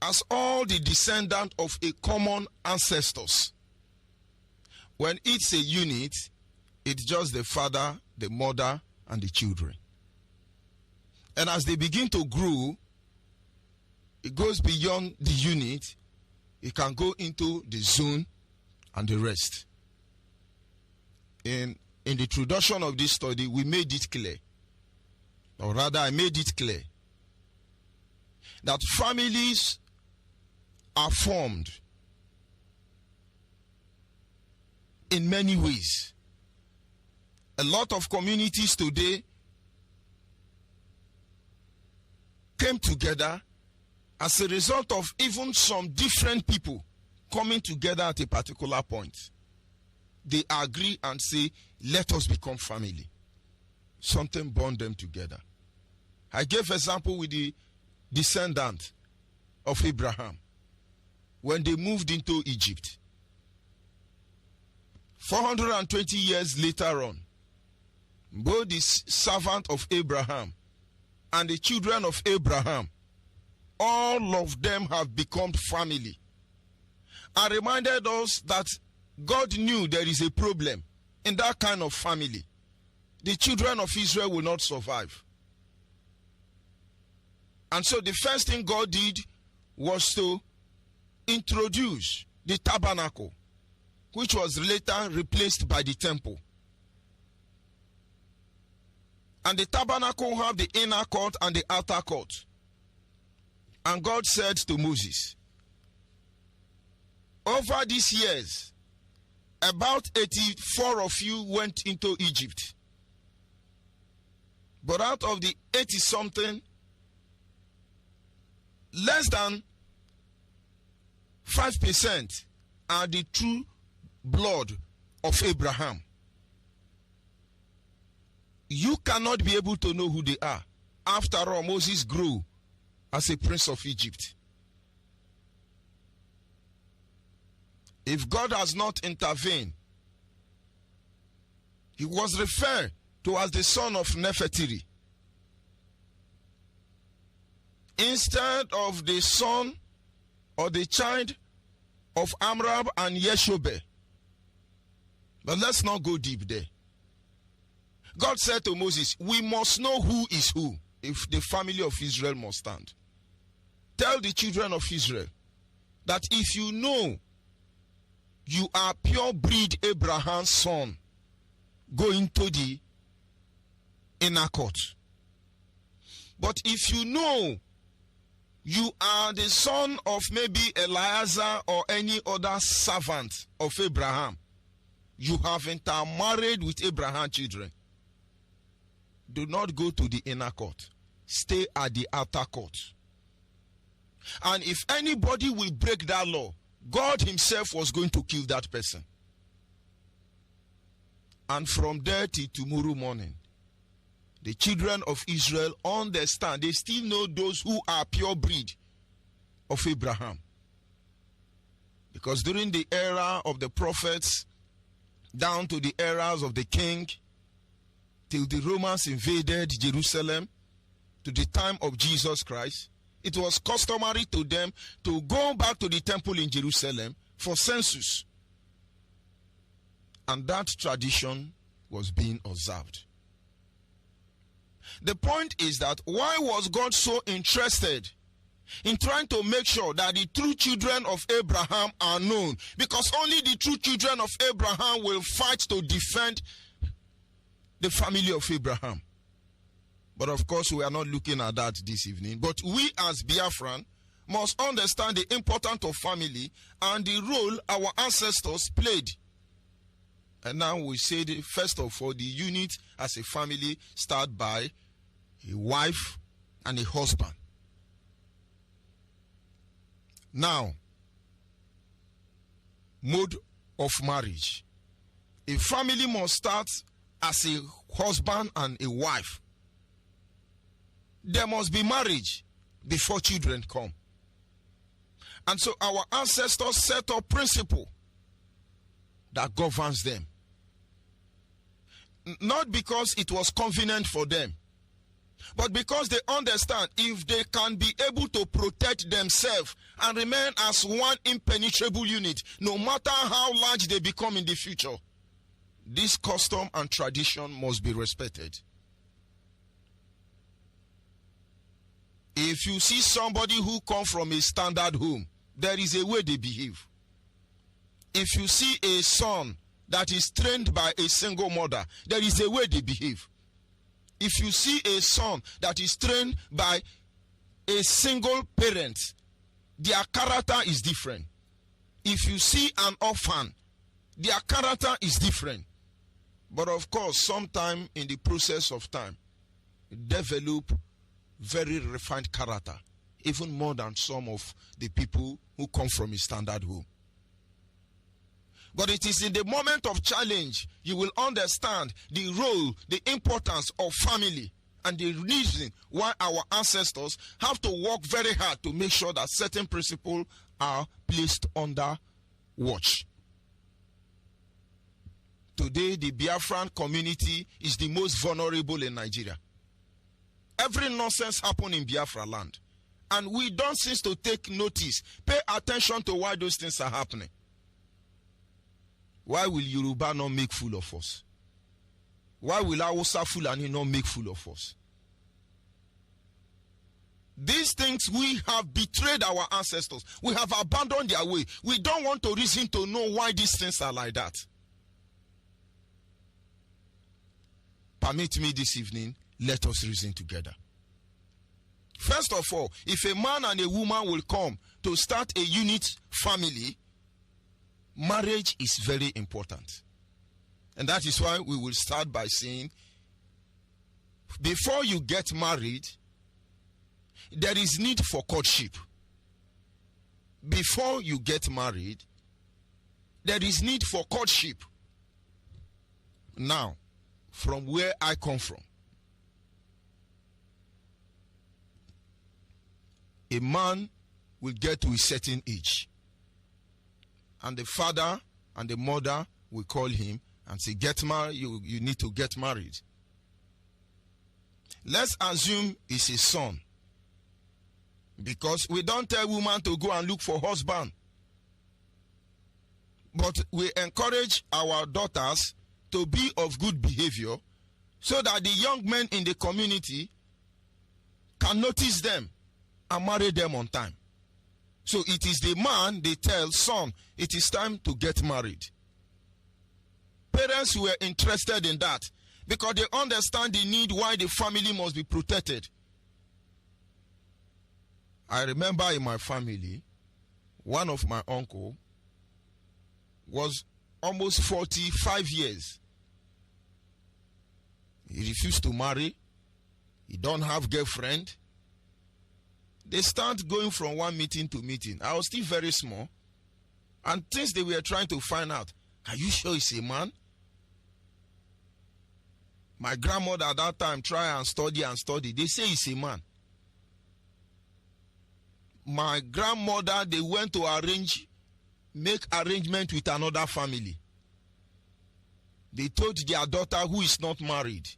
as all the descendants of a common ancestors. When it's a unit, it's just the father, the mother, and the children. And as they begin to grow, it goes beyond the unit. It can go into the zone and the rest. In the introduction of this study, we made it clear, or rather I made it clear, that families are formed in many ways. A lot of communities today came together as a result of even some different people coming together at a particular point. They agree and say, let us become family. Something bound them together. I gave example with the descendant of Abraham when they moved into Egypt. 420 years later on, both the servant of Abraham and the children of Abraham, all of them have become family. I reminded us that God knew there is a problem in that kind of family. The children of Israel will not survive. And so the first thing God did was to introduce the tabernacle, which was later replaced by the temple. And the tabernacle have the inner court and the outer court. And God said to Moses, over these years, about 84 of you went into Egypt. But out of the 80-something, less than 5% are the true blood of Abraham. You cannot be able to know who they are. After all, Moses grew as a prince of Egypt. If God has not intervened, he was referred to as the son of Nefertiri, instead of the son or the child of Amram and Yeshobeh. But let's not go deep there. God said to Moses, we must know who is who if the family of Israel must stand. Tell the children of Israel that if you know you are pure breed Abraham's son, go into the inner court. But if you know you are the son of maybe Eliezer or any other servant of Abraham, you have intermarried with Abraham's children, do not go to the inner court. Stay at the outer court. And if anybody will break that law, God himself was going to kill that person. And from there till tomorrow morning, the children of Israel understand. They still know those who are pure breed of Abraham. Because during the era of the prophets, down to the eras of the king, till the Romans invaded Jerusalem, to the time of Jesus Christ, it was customary to them to go back to the temple in Jerusalem for census. And that tradition was being observed. The point is that why was God so interested in trying to make sure that the true children of Abraham are known? Because only the true children of Abraham will fight to defend the family of Abraham. But of course, we are not looking at that this evening. But we as Biafran must understand the importance of family and the role our ancestors played. And now we say, first of all, the unit as a family start by a wife and a husband. Now, mode of marriage. A family must start as a husband and a wife. There must be marriage before children come. And so our ancestors set up principle that governs them. Not because it was convenient for them, But because they understand, if they can be able to protect themselves and remain as one impenetrable unit, no matter how large they become in the future, this custom and tradition must be respected. If you see somebody who comes from a standard home, there is a way they behave. If you see a son that is trained by a single mother, there is a way they behave. If you see a son that is trained by a single parent, their character is different. If you see an orphan, their character is different. But of course, sometime in the process of time, develop very refined character, even more than some of the people who come from a standard home. But it is in the moment of challenge you will understand the role, the importance of family, and the reason why our ancestors have to work very hard to make sure that certain principles are placed under watch. Today, the Biafran community is the most vulnerable in Nigeria. Every nonsense happens in Biafra land, and we don't cease to take notice, pay attention to why those things are happening. Why will Yoruba not make fool of us? Why will Hausa Fulani not make fool of us? These things, we have betrayed our ancestors. We have abandoned their way. We don't want to reason to know why these things are like that. Permit me this evening, let us reason together. First of all, if a man and a woman will come to start a unit family, marriage is very important. And that is why we will start by saying, before you get married, there is need for courtship. Before you get married, there is need for courtship. Now, from where I come from, a man will get to a certain age, and the father and the mother will call him and say, get married, you need to get married. Let's assume it's a son, because we don't tell women to go and look for husband, but we encourage our daughters to be of good behavior so that the young men in the community can notice them and marry them on time. So it is the man they tell, son, it is time to get married. Parents were interested in that because they understand the need why the family must be protected. I remember in my family, one of my uncle was almost 45 years. He refused to marry. He don't have girlfriend. They start going from one meeting to meeting. I was still very small. And things they were trying to find out. Are you sure he's a man? My grandmother at that time tried and study. They say he's a man. My grandmother, they went to make arrangement with another family. They told their daughter who is not married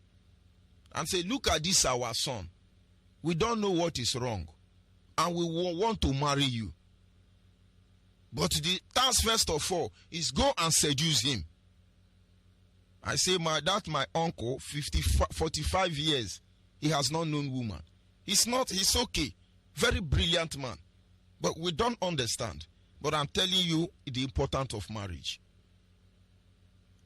and say, look at this, our son. We don't know what is wrong, and we want to marry you. But the task first of all is go and seduce him. I say, my uncle, 45 years, he has not known woman. He's okay. Very brilliant man. But we don't understand. But I'm telling you the importance of marriage.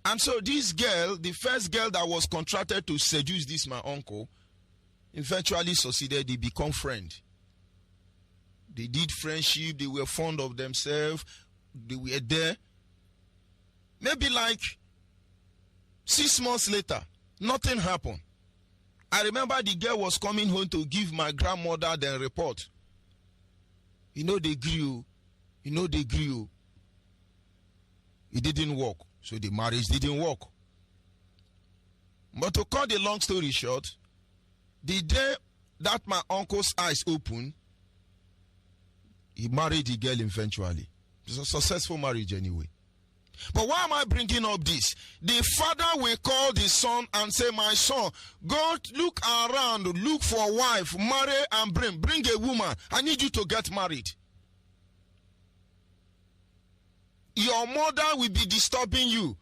And so this girl, the first girl that was contracted to seduce this my uncle, eventually succeeded. They become friends. They did friendship. They were fond of themselves. They were there. Maybe like 6 months later, nothing happened. I remember the girl was coming home to give my grandmother the report. They grew. It didn't work. So the marriage didn't work. But to cut the long story short, the day that my uncle's eyes opened, he married the girl eventually. It was a successful marriage anyway. But why am I bringing up this? The father will call the son and say, my son, go look around, look for a wife, marry and bring a woman. I need you to get married. Your mother will be disturbing you.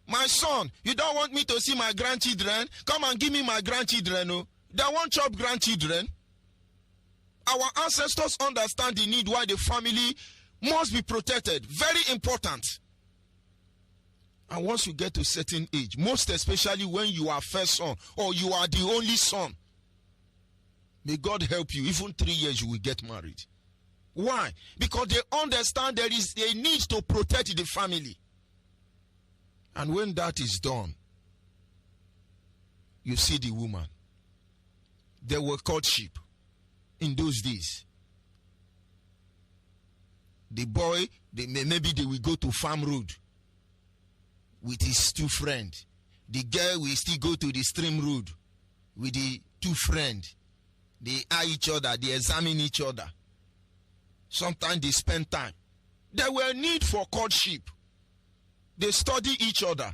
My son, you don't want me to see my grandchildren? Come and give me my grandchildren. No? They won't chop grandchildren. Our ancestors understand the need why the family must be protected. Very important. And once you get to a certain age, most especially when you are first son or you are the only son, may God help you. Even 3 years you will get married. Why? Because they understand there is a need to protect the family. And when that is done, you see the woman. There were courtship in those days. The boy, maybe they will go to farm road with his two friends. The girl will still go to the stream road with the two friends. They eye each other, they examine each other. Sometimes they spend time. There were need for courtship. They study each other.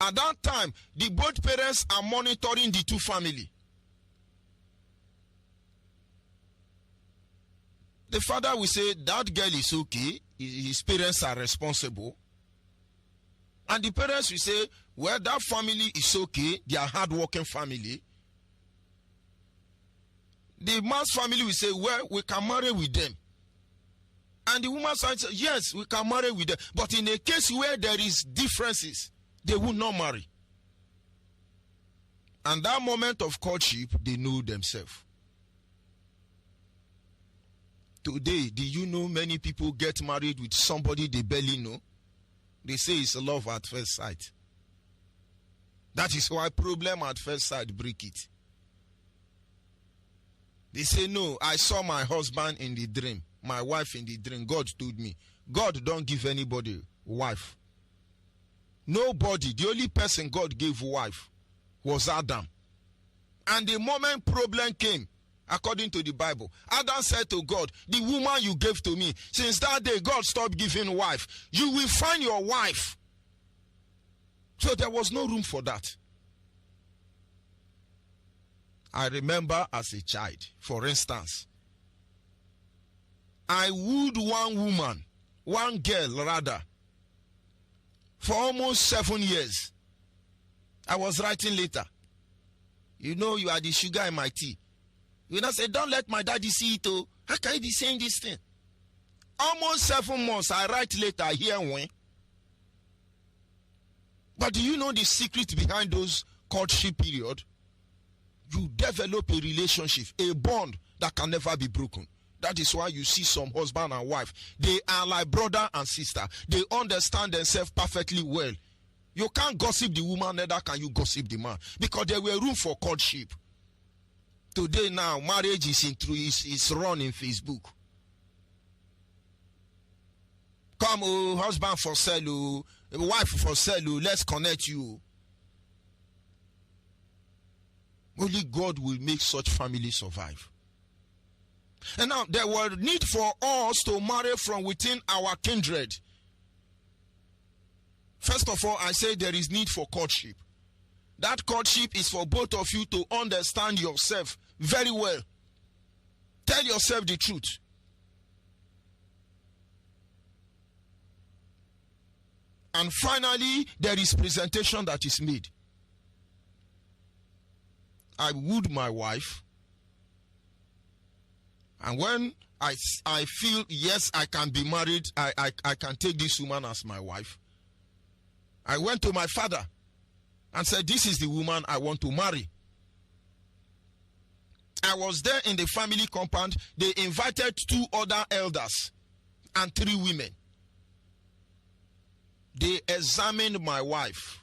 At that time, the both parents are monitoring the two families. The father will say, that girl is okay. His parents are responsible. And the parents will say, well, that family is okay. They are hard-working family. The man's family will say, well, we can marry with them. And the woman's side says, yes, we can marry with them. But in a case where there is differences, they will not marry. And that moment of courtship, they know themselves. Today, do you know many people get married with somebody they barely know? They say it's love at first sight. That is why problem at first sight break it. They say, no, I saw my husband in the dream, my wife in the dream. God told me. God don't give anybody wife. Nobody. The only person God gave wife was Adam. And the moment problem came, according to the Bible, Adam said to God, the woman you gave to me, since that day God stopped giving wife. You will find your wife. So there was no room for that. I remember as a child, for instance, I wooed one girl rather, for almost 7 years. I was writing later. You know, you are the sugar in my tea. You know, say, don't let my daddy see it. Oh, how can you be saying this thing? Almost 7 months, I write later, here when. But do you know the secret behind those courtship period? You develop a relationship, a bond that can never be broken. That is why you see some husband and wife. They are like brother and sister. They understand themselves perfectly well. You can't gossip the woman, neither can you gossip the man. Because there were room for courtship. Today now, marriage is run in Facebook. Come, oh, husband for sale, oh, wife for sale, oh, let's connect you. Only God will make such families survive. And now, there were need for us to marry from within our kindred. First of all, I say there is need for courtship. That courtship is for both of you to understand yourself very well. Tell yourself the truth. And finally, there is presentation that is made. I wooed my wife. And when I feel, yes, I can be married, I can take this woman as my wife, I went to my father and said, this is the woman I want to marry. I was there in the family compound. They invited 2 other elders and 3 women. They examined my wife.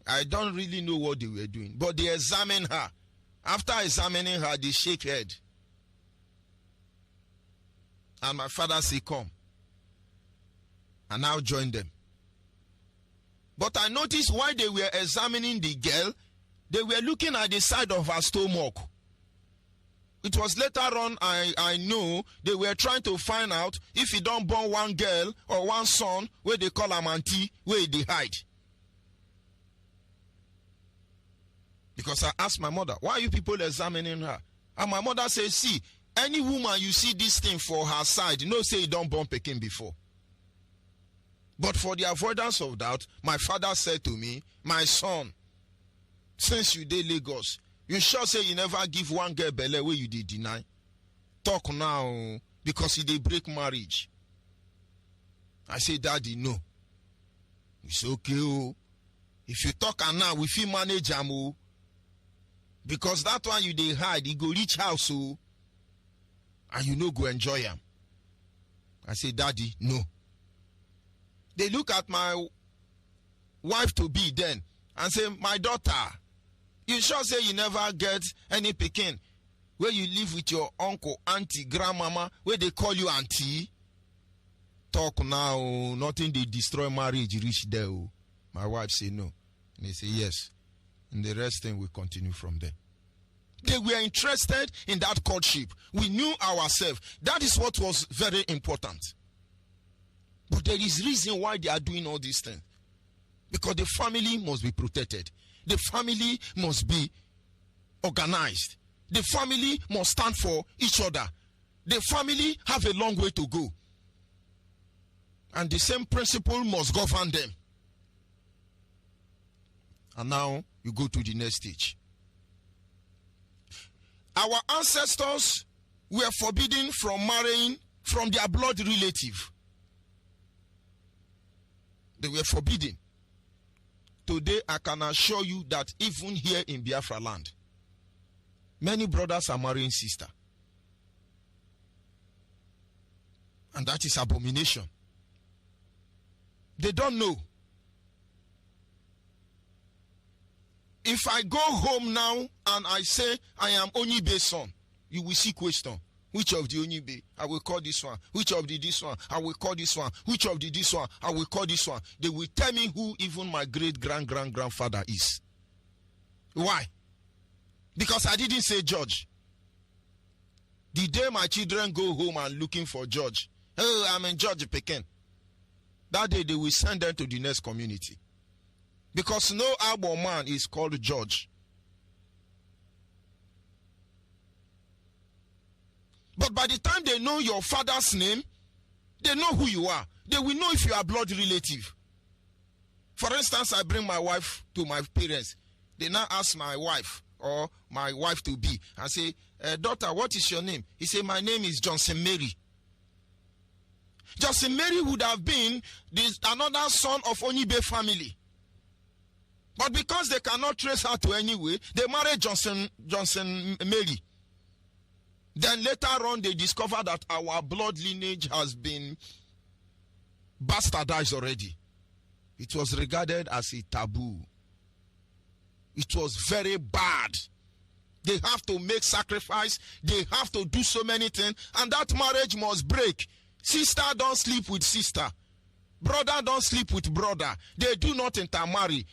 I don't really know what they were doing, but they examined her. After examining her, they shake head. And my father said, come. And I'll join them. But I noticed while they were examining the girl, they were looking at the side of her stomach. it was later on I know they were trying to find out if he don't born one girl or one son where they call him auntie, where they hide. Because I asked my mother, why are you people examining her? And my mother says, see, any woman you see this thing for her side, no say he don't born Pekin before. But for the avoidance of doubt, my father said to me, my son, since you did Lagos, you sure say you never give one girl belle where you did deny. Talk now, because he did break marriage. I say, Daddy, no. It's okay, oh. If you talk and now, we feel manage am, oh. Because that one you dey hide, he go reach house, oh. And you no go enjoy him. I say, Daddy, no. They look at my wife to be then and say, my daughter, you sure say you never get any pikin where you live with your uncle, auntie, grandmama, where they call you auntie? Talk now, nothing they destroy marriage reach there. Oh. My wife say no. And they say yes. And the rest thing will continue from there. They were interested in that courtship. We knew ourselves. That is what was very important. But there is reason why they are doing all these things. Because the family must be protected. The family must be organized. The family must stand for each other. The family have a long way to go. And the same principle must govern them. And now you go to the next stage. Our ancestors were forbidden from marrying from their blood relative. They were forbidden. Today, I can assure you that even here in Biafra land, many brothers are marrying sister. And that is abomination. They don't know. If I go home now and I say I am Onyeibe's son, you will see question. Which of the Onyeibe? I will call this one. Which of the this one? I will call this one. Which of the this one? I will call this one. They will tell me who even my great-grandfather is. Why? Because I didn't say judge. The day my children go home and looking for judge, oh, I'm in Judge Pekin. That day they will send them to the next community. Because no Agbo man is called judge. But by the time they know your father's name, they know who you are. They will know if you are blood relative. For instance, I bring my wife to my parents. They now ask my wife or my wife to be and say, daughter, what is your name? He say, my name is Johnson Mary. Johnson Mary would have been another son of Onyeibe family. But because they cannot trace her to anywhere, they married Johnson Mary. Then later on, they discovered that our blood lineage has been bastardized already. It was regarded as a taboo. It was very bad. They have to make sacrifice. They have to do so many things. And that marriage must break. Sister don't sleep with sister. Brother don't sleep with brother. They do not intermarry.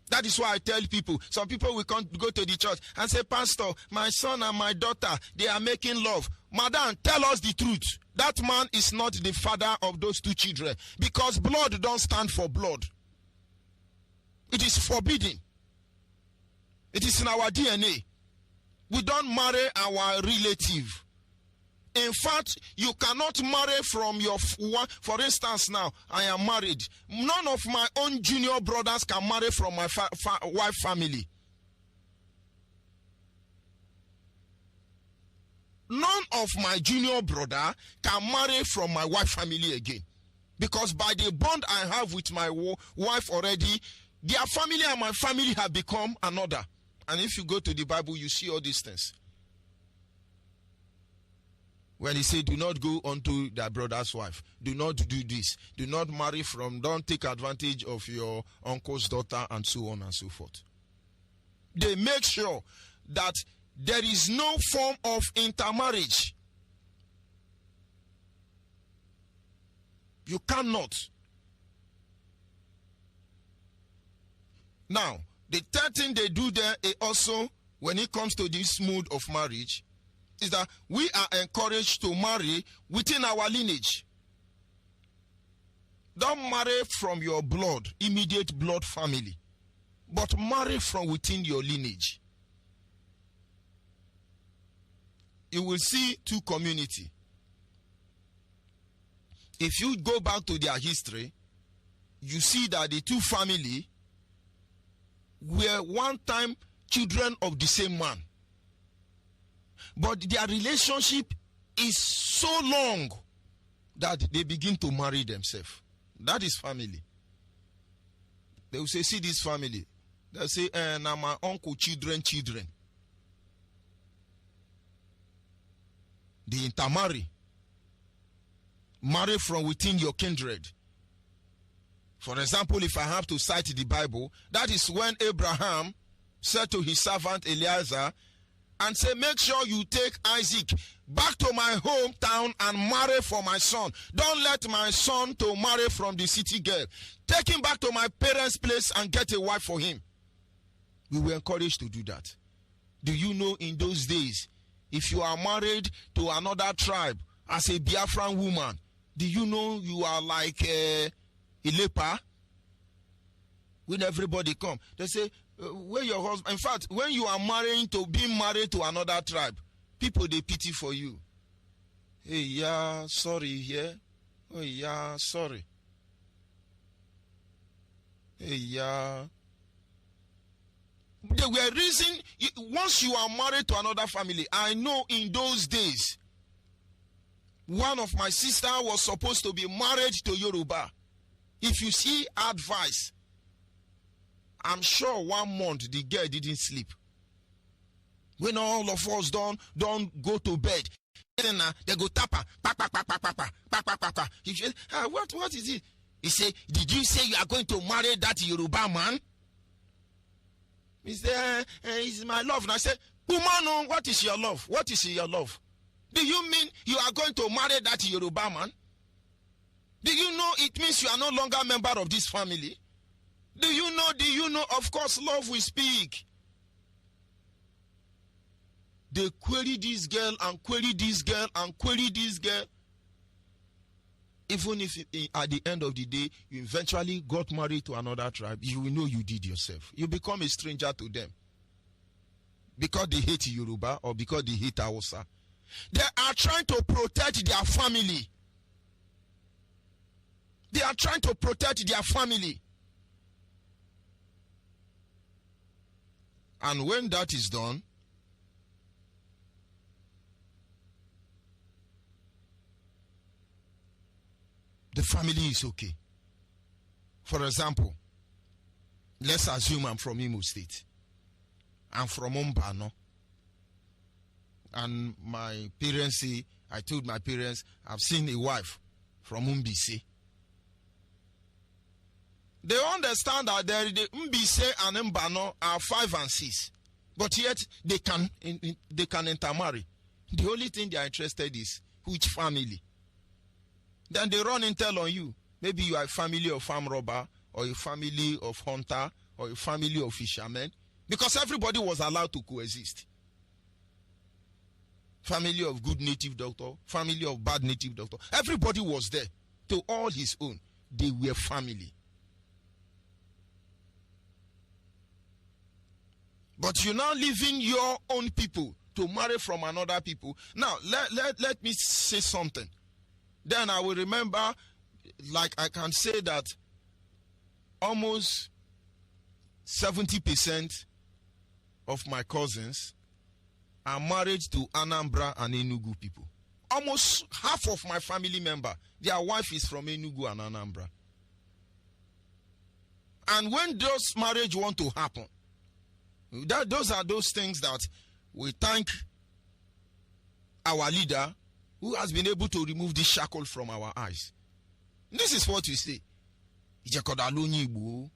That is why I tell people, some people will come go to the church and say, Pastor, my son and my daughter, they are making love. Madam, tell us the truth. That man is not the father of those two children. Because blood don't stand for blood. It is forbidden. It is in our DNA. We don't marry our relative. In fact, you cannot marry from your one. For instance, now, I am married. None of my own junior brothers can marry from my wife family. None of my junior brother can marry from my wife family again. Because by the bond I have with my wife already, their family and my family have become another. And if you go to the Bible, you see all these things. When he said, do not go unto thy brother's wife. Do not do this. Do not marry from, don't take advantage of your uncle's daughter, and so on and so forth. They make sure that there is no form of intermarriage. You cannot. Now, the third thing they do there is also, when it comes to this mood of marriage, is that we are encouraged to marry within our lineage. Don't marry from your blood, immediate blood family, but marry from within your lineage. You will see two communities. If you go back to their history, you see that the two families were one time children of the same man. But their relationship is so long that they begin to marry themselves. That is family. They will say, see this family. They'll say, now my uncle, children. They intermarry. Marry from within your kindred. For example, if I have to cite the Bible, that is when Abraham said to his servant Eliezer, and say, make sure you take Isaac back to my hometown and marry for my son. Don't let my son to marry from the city girl. Take him back to my parents' place and get a wife for him. We were encouraged to do that. Do you know in those days, if you are married to another tribe as a Biafran woman, do you know you are like a leper? When everybody come, they say, where your husband, in fact, when you are being married to another tribe, people, they pity for you. Hey, yeah, sorry, yeah. Oh, yeah, sorry. Hey, yeah. They were reason, once you are married to another family, I know in those days, one of my sister was supposed to be married to Yoruba. If you see advice, I'm sure 1 month the girl didn't sleep. When all of us don't go to bed, they go tapa, what is it? He say, did you say you are going to marry that Yoruba man? He said, it's my love. And I said, woman, what is your love? What is your love? Do you mean you are going to marry that Yoruba man? Do you know it means you are no longer a member of this family? Do you know, of course, love will speak. They query this girl and query this girl and query this girl. Even if at the end of the day, you eventually got married to another tribe, you will know you did yourself. You become a stranger to them. Because they hate Yoruba or because they hate Hausa. They are trying to protect their family. They are trying to protect their family. And when that is done, the family is okay. For example, let's assume I'm from Imo State. I'm from Umbano. And my parents say, I told my parents, I've seen a wife from Umbisi. They understand that the Umbisi and Mbano are 5 and 6. But yet, they can intermarry. The only thing they are interested is which family. Then they run intel on you. Maybe you are a family of farm robber, or a family of hunter, or a family of fishermen. Because everybody was allowed to coexist. Family of good native doctor, family of bad native doctor. Everybody was there. To all his own. They were family. But you now leaving your own people to marry from another people. Now, let me say something. Then I will remember, like I can say that almost 70% of my cousins are married to Anambra and Enugu people. Almost half of my family member, their wife is from Enugu and Anambra. And when those marriage want to happen, those are those things that we thank our leader who has been able to remove this shackle from our eyes. This is what we say. Onyeibe.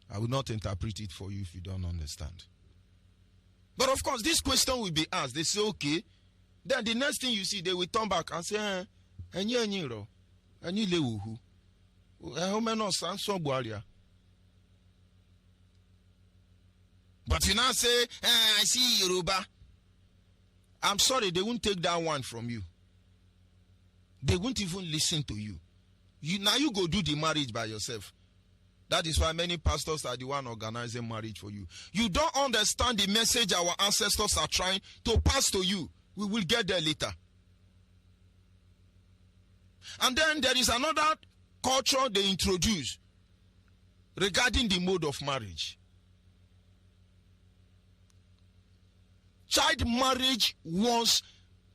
I will not interpret it for you if you don't understand. But of course, this question will be asked. They say, okay. Then the next thing you see, they will turn back and say, But you now say, I see Yoruba. I'm sorry, they won't take that one from you. They won't even listen to you. Now you go do the marriage by yourself. That is why many pastors are the one organizing marriage for you. You don't understand the message our ancestors are trying to pass to you. We will get there later. And then there is another culture they introduce regarding the mode of marriage. Child marriage was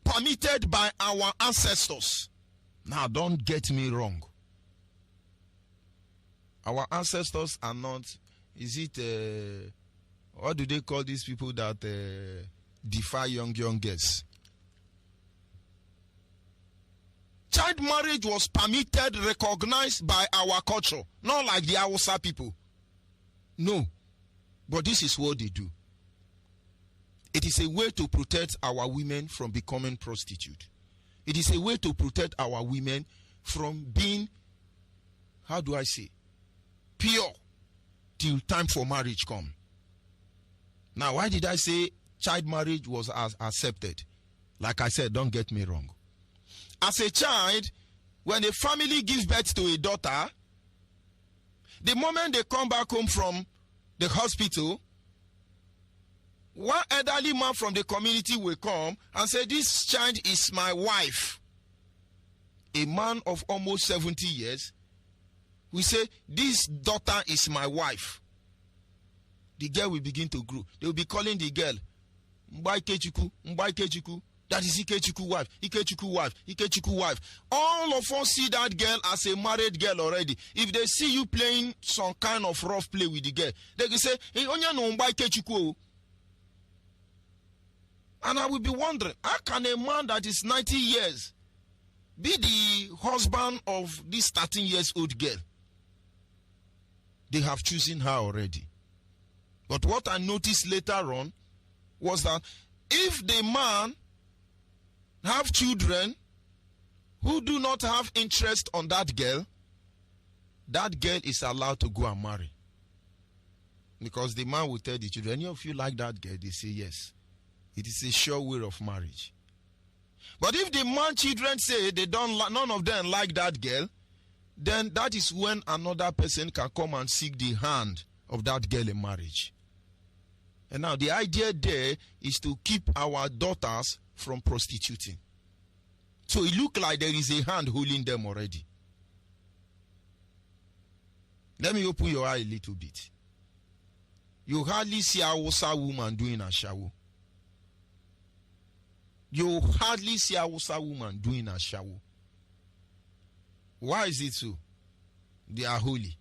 permitted by our ancestors. Now, don't get me wrong. Our ancestors are not, what do they call these people that defy young girls? Child marriage was permitted, recognized by our culture, not like the Hausa people. No. But this is what they do. It is a way to protect our women from becoming prostitute. It is a way to protect our women from being, how do I say, pure till time for marriage come. Now, why did I say child marriage was accepted? Like I said, don't get me wrong. As a child, when a family gives birth to a daughter, the moment they come back home from the hospital, one elderly man from the community will come and say, this child is my wife. A man of almost 70 years will say, this daughter is my wife. The girl will begin to grow. They will be calling the girl, Mbaikechuku, Mbaikechuku. That is Ikechuku wife, Ikechuku wife, Ikechuku wife. All of us see that girl as a married girl already. If they see you playing some kind of rough play with the girl, they can say, hey, Onya no Mbaikechuku. And I will be wondering, how can a man that is 90 years be the husband of this 13 years old girl? They have chosen her already. But what I noticed later on was that if the man have children who do not have interest on that girl is allowed to go and marry. Because the man will tell the children, any of you like that girl? They say yes. It is a sure way of marriage. But if the man children say they don't, none of them like that girl, then that is when another person can come and seek the hand of that girl in marriage. And now the idea there is to keep our daughters from prostituting. So it looks like there is a hand holding them already. Let me open your eye a little bit. You hardly see a Hausa woman doing a shower. You hardly see a Hausa woman doing a shower. Why is it so? They are holy.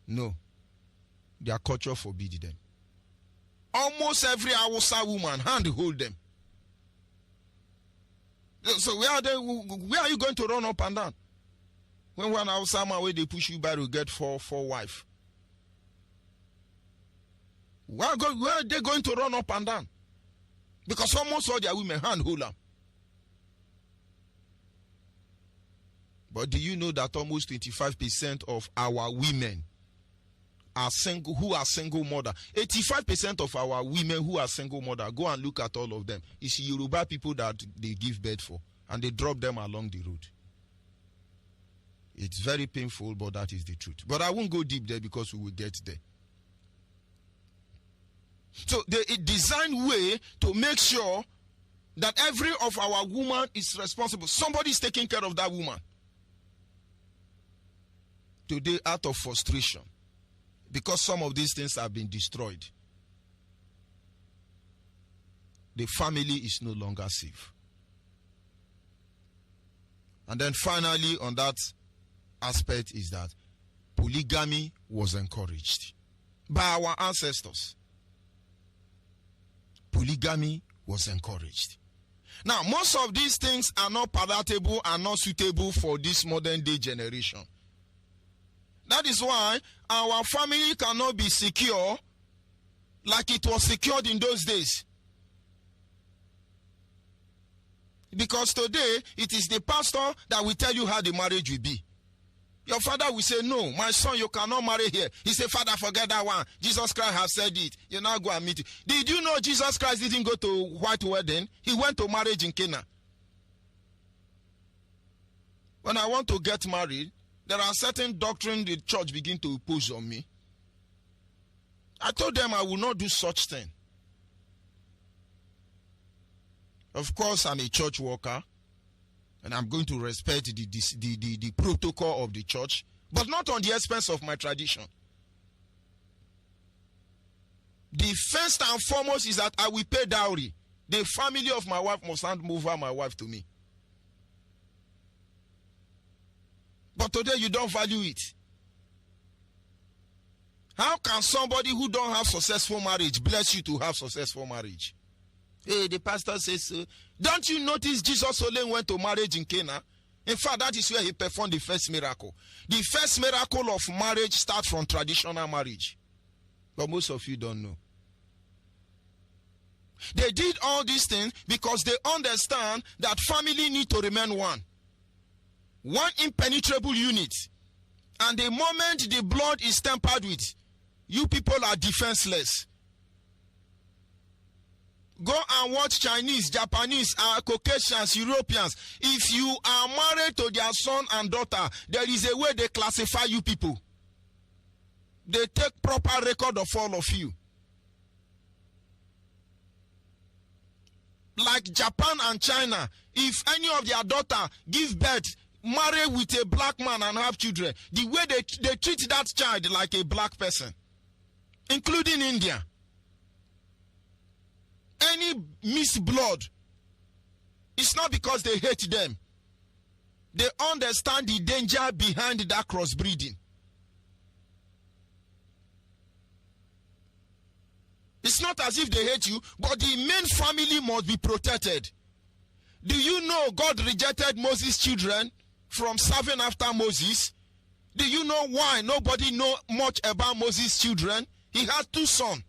No. Their culture forbids them. Almost every Hausa woman hand hold them. So where are you going to run up and down? When one Hausa man where they push you by to get four wife. Where are they going to run up and down? Because almost all their women hand hold them. But do you know that almost 25% of our women are single, who are single mother? 85% of our women who are single mother, go and look at all of them. It's Yoruba people that they give birth for, and they drop them along the road. It's very painful, but that is the truth. But I won't go deep there because we will get there. So they design way to make sure that every of our woman is responsible. Somebody is taking care of that woman. Today, out of frustration, because some of these things have been destroyed, the family is no longer safe. And then finally, on that aspect is that polygamy was encouraged by our ancestors. Polygamy was encouraged. Now, most of these things are not palatable and not suitable for this modern day generation. That is why our family cannot be secure like it was secured in those days. Because today, it is the pastor that will tell you how the marriage will be. Your father will say, no, my son, you cannot marry here. He said, Father, forget that one. Jesus Christ has said it. You now go and meet it. Did you know Jesus Christ didn't go to white wedding? He went to marriage in Cana. When I want to get married, there are certain doctrines the church begin to impose on me. I told them I will not do such thing. Of course, I'm a church worker, and I'm going to respect the protocol of the church, but not on the expense of my tradition. The first and foremost is that I will pay dowry. The family of my wife must hand over my wife to me. But today you don't value it. How can somebody who don't have successful marriage bless you to have successful marriage? Hey, the pastor says, don't you notice Jesus only went to marriage in Cana? In fact, that is where he performed the first miracle. The first miracle of marriage starts from traditional marriage. But most of you don't know. They did all these things because they understand that family need to remain one. One impenetrable unit. And the moment the blood is tampered with, you people are defenseless. Go and watch Chinese, Japanese, Caucasians, Europeans. If you are married to their son and daughter, there is a way they classify you people. They take proper record of all of you. Like Japan and China, if any of their daughter give birth, marry with a black man and have children, the way they treat that child like a black person, including India. Any mixed blood, it's not because they hate them. They understand the danger behind that crossbreeding. It's not as if they hate you, but the main family must be protected. Do you know God rejected Moses' children from serving after Moses? Do you know why nobody know much about Moses' children? He had 2 sons.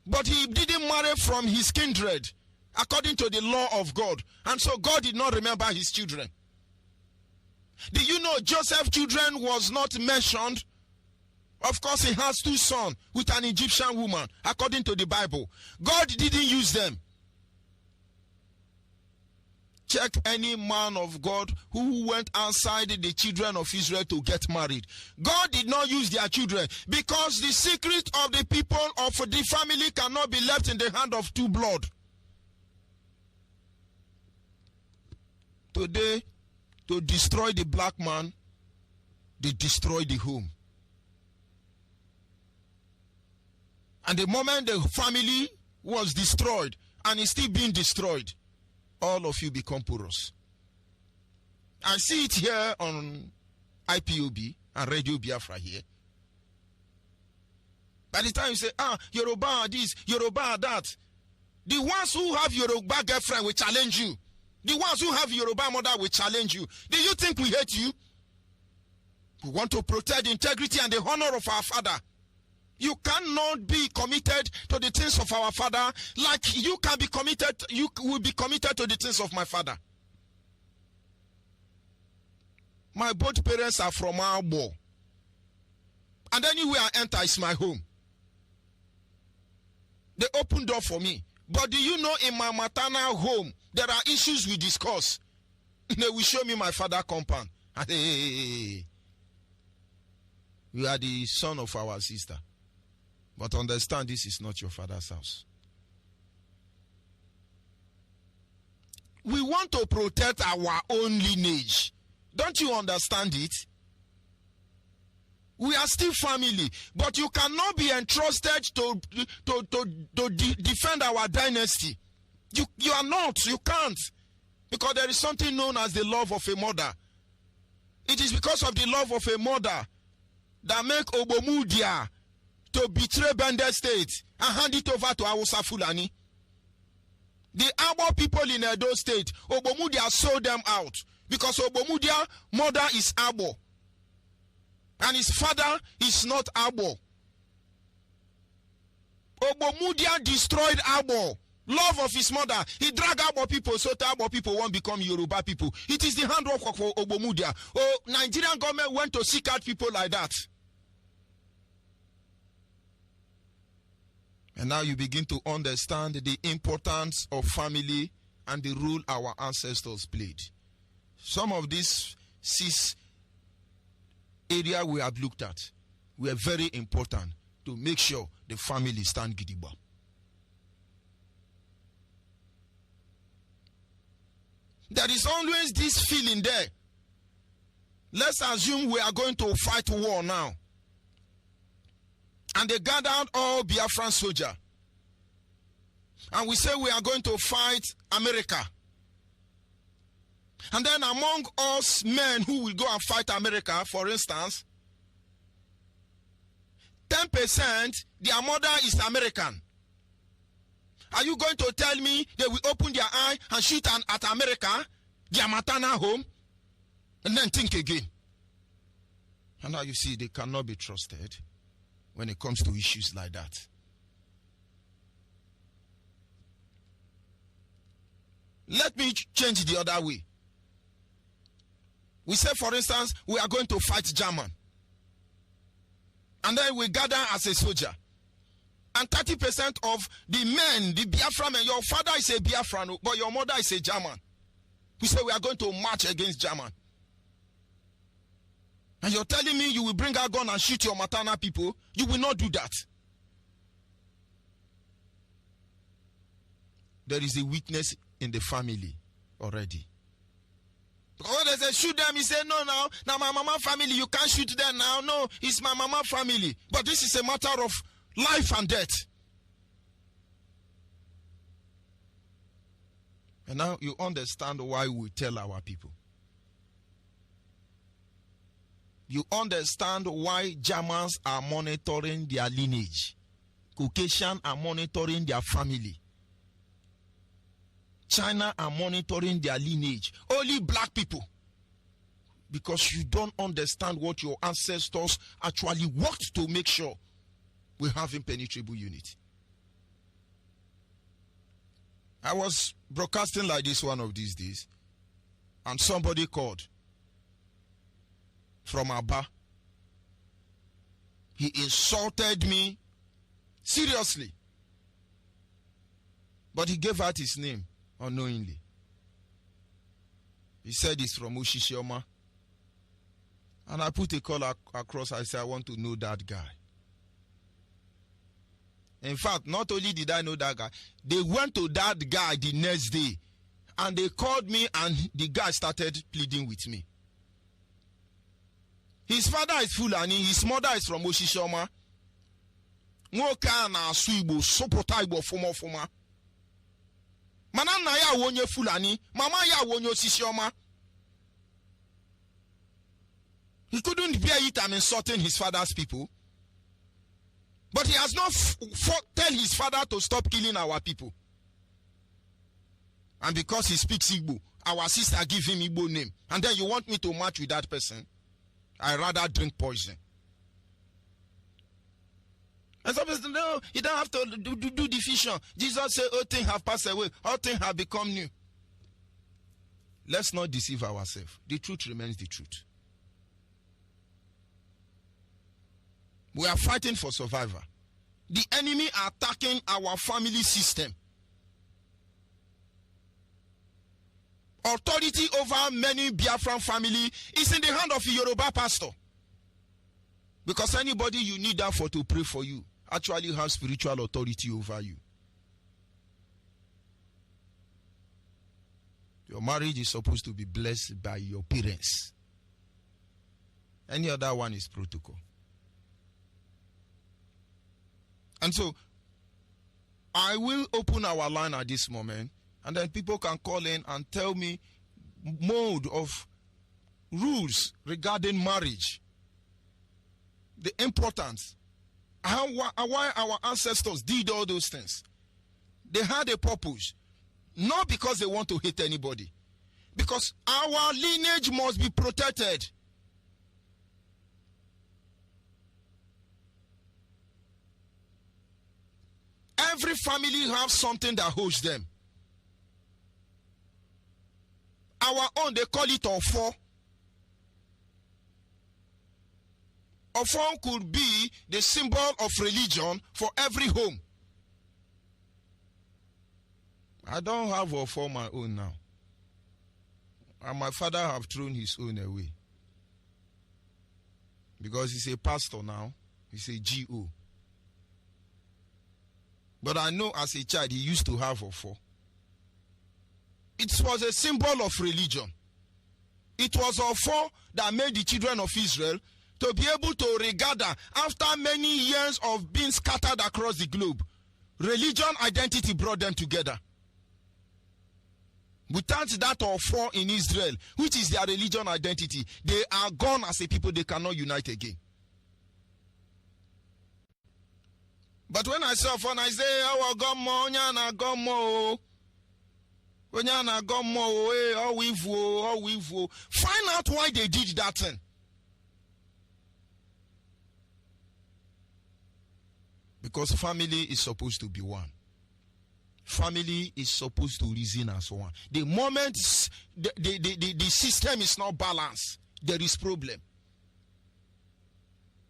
But he didn't marry from his kindred according to the law of God. And so God did not remember his children. Do you know Joseph's children was not mentioned? Of course, he has 2 sons with an Egyptian woman, according to the Bible. God didn't use them. Check any man of God who went outside the children of Israel to get married. God did not use their children because the secret of the people of the family cannot be left in the hand of 2 blood. Today, to destroy the black man, they destroy the home. And the moment the family was destroyed and is still being destroyed, all of you become porous. I see it here on IPOB and Radio Biafra here. By the time you say, Yoruba this, Yoruba that, the ones who have Yoruba girlfriend will challenge you. The ones who have Yoruba mother will challenge you. Do you think we hate you? We want to protect the integrity and the honor of our father. You cannot be committed to the things of our father like you can be committed, you will be committed to the things of my father. My both parents are from Abo. And anywhere I enter is my home. They open door for me. But do you know in my maternal home, there are issues we discuss. They will show me my father compound. Hey, you are the son of our sister. But understand, this is not your father's house. We want to protect our own lineage. Don't you understand it? We are still family, but you cannot be entrusted to defend our dynasty. You are not. You can't. Because there is something known as the love of a mother. It is because of the love of a mother that make Obomudia to betray Bende State and hand it over to Awusa Fulani. The Abo people in Edo State, Obomudia sold them out because Obomudia mother is Abo and his father is not Abo. Obomudia destroyed Abo Love of his mother. He drag Abo people so that Abo people won't become Yoruba people. It is the handwork of Ogbomudia. Oh, Nigerian government went to seek out people like that. And now you begin to understand the importance of family and the role our ancestors played. Some of these 6 areas we have looked at were very important to make sure the family stand gidigba. There is always this feeling there. Let's assume we are going to fight war now. And they gathered all Biafran soldiers. And we say we are going to fight America. And then among us men who will go and fight America, for instance, 10% their mother is American. Are you going to tell me they will open their eye and shoot at America, their maternal home, and then think again? And now you see they cannot be trusted when it comes to issues like that. Let me change the other way. We say, for instance, we are going to fight German. And then we gather as a soldier. And 30% of the men, the Biafra men, your father is a Biafran, but your mother is a German. We say we are going to march against German. And you're telling me you will bring a gun and shoot your maternal people? You will not do that. There is a weakness in the family already. Because when they say shoot them, he said, no, now my mama family, you can't shoot them now. No, it's my mama family. But this is a matter of life and death. And now you understand why we tell our people. You understand why Germans are monitoring their lineage. Caucasians are monitoring their family. China are monitoring their lineage. Only black people. Because you don't understand what your ancestors actually worked to make sure we have impenetrable unity. I was broadcasting like this one of these days, and somebody called from Aba. He insulted me seriously, but he gave out his name unknowingly. He said he's from Oshishioma, and I put a call across. I said, I want to know that guy. In fact, not only did I know that guy, they went to that guy the next day, and they called me, and the guy started pleading with me. His father is Fulani, his mother is from Oshishioma. Nwoke na asu Igbo, sopota Igbo fuma. Manana ya wonye Fulani, mama ya wonye Oshishioma. He couldn't bear it and insulting his father's people. But he has not tell his father to stop killing our people. And because he speaks Igbo, our sister give him Igbo name. And then you want me to match with that person? I rather drink poison. And some people say, no, you don't have to do division. Jesus said, all things have passed away. All things have become new. Let's not deceive ourselves. The truth remains the truth. We are fighting for survival. The enemy are attacking our family system. Authority over many Biafran family is in the hand of a Yoruba pastor. Because anybody you need that for to pray for you actually has spiritual authority over you. Your marriage is supposed to be blessed by your parents. Any other one is protocol. And so, I will open our line at this moment, and then people can call in and tell me mode of rules regarding marriage, the importance, why our ancestors did all those things. They had a purpose, not because they want to hate anybody, because our lineage must be protected. Every family has something that holds them. Our own, they call it Ofo. Ofo could be the symbol of religion for every home. I don't have Ofo my own now. And my father have thrown his own away. Because he's a pastor now. He's a GO. But I know as a child he used to have Ofo. It was a symbol of religion. It was Ofo that made the children of Israel to be able to regather after many years of being scattered across the globe. Religion identity brought them together. Without that Ofo in Israel, which is their religion identity, they are gone as a people. They cannot unite again. But when I say Ofo, I say, oh, Gomo, Onyana, Gomo, Onyana, Gomo, oh, we've. Find out why they did that thing. Because family is supposed to be one. Family is supposed to reason as one. The moment the system is not balanced, there is problem.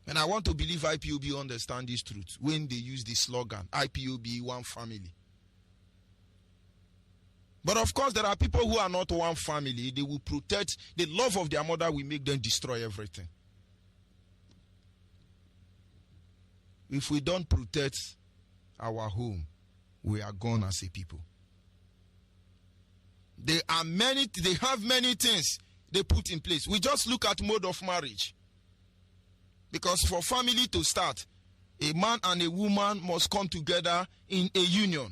And I want to believe IPOB understand this truth when they use the slogan, IPOB, one family. But of course, there are people who are not one family. They will protect the love of their mother, will make them destroy everything. If we don't protect our home, we are gone as a people. They have many things they put in place. We just look at mode of marriage. Because for family to start, a man and a woman must come together in a union.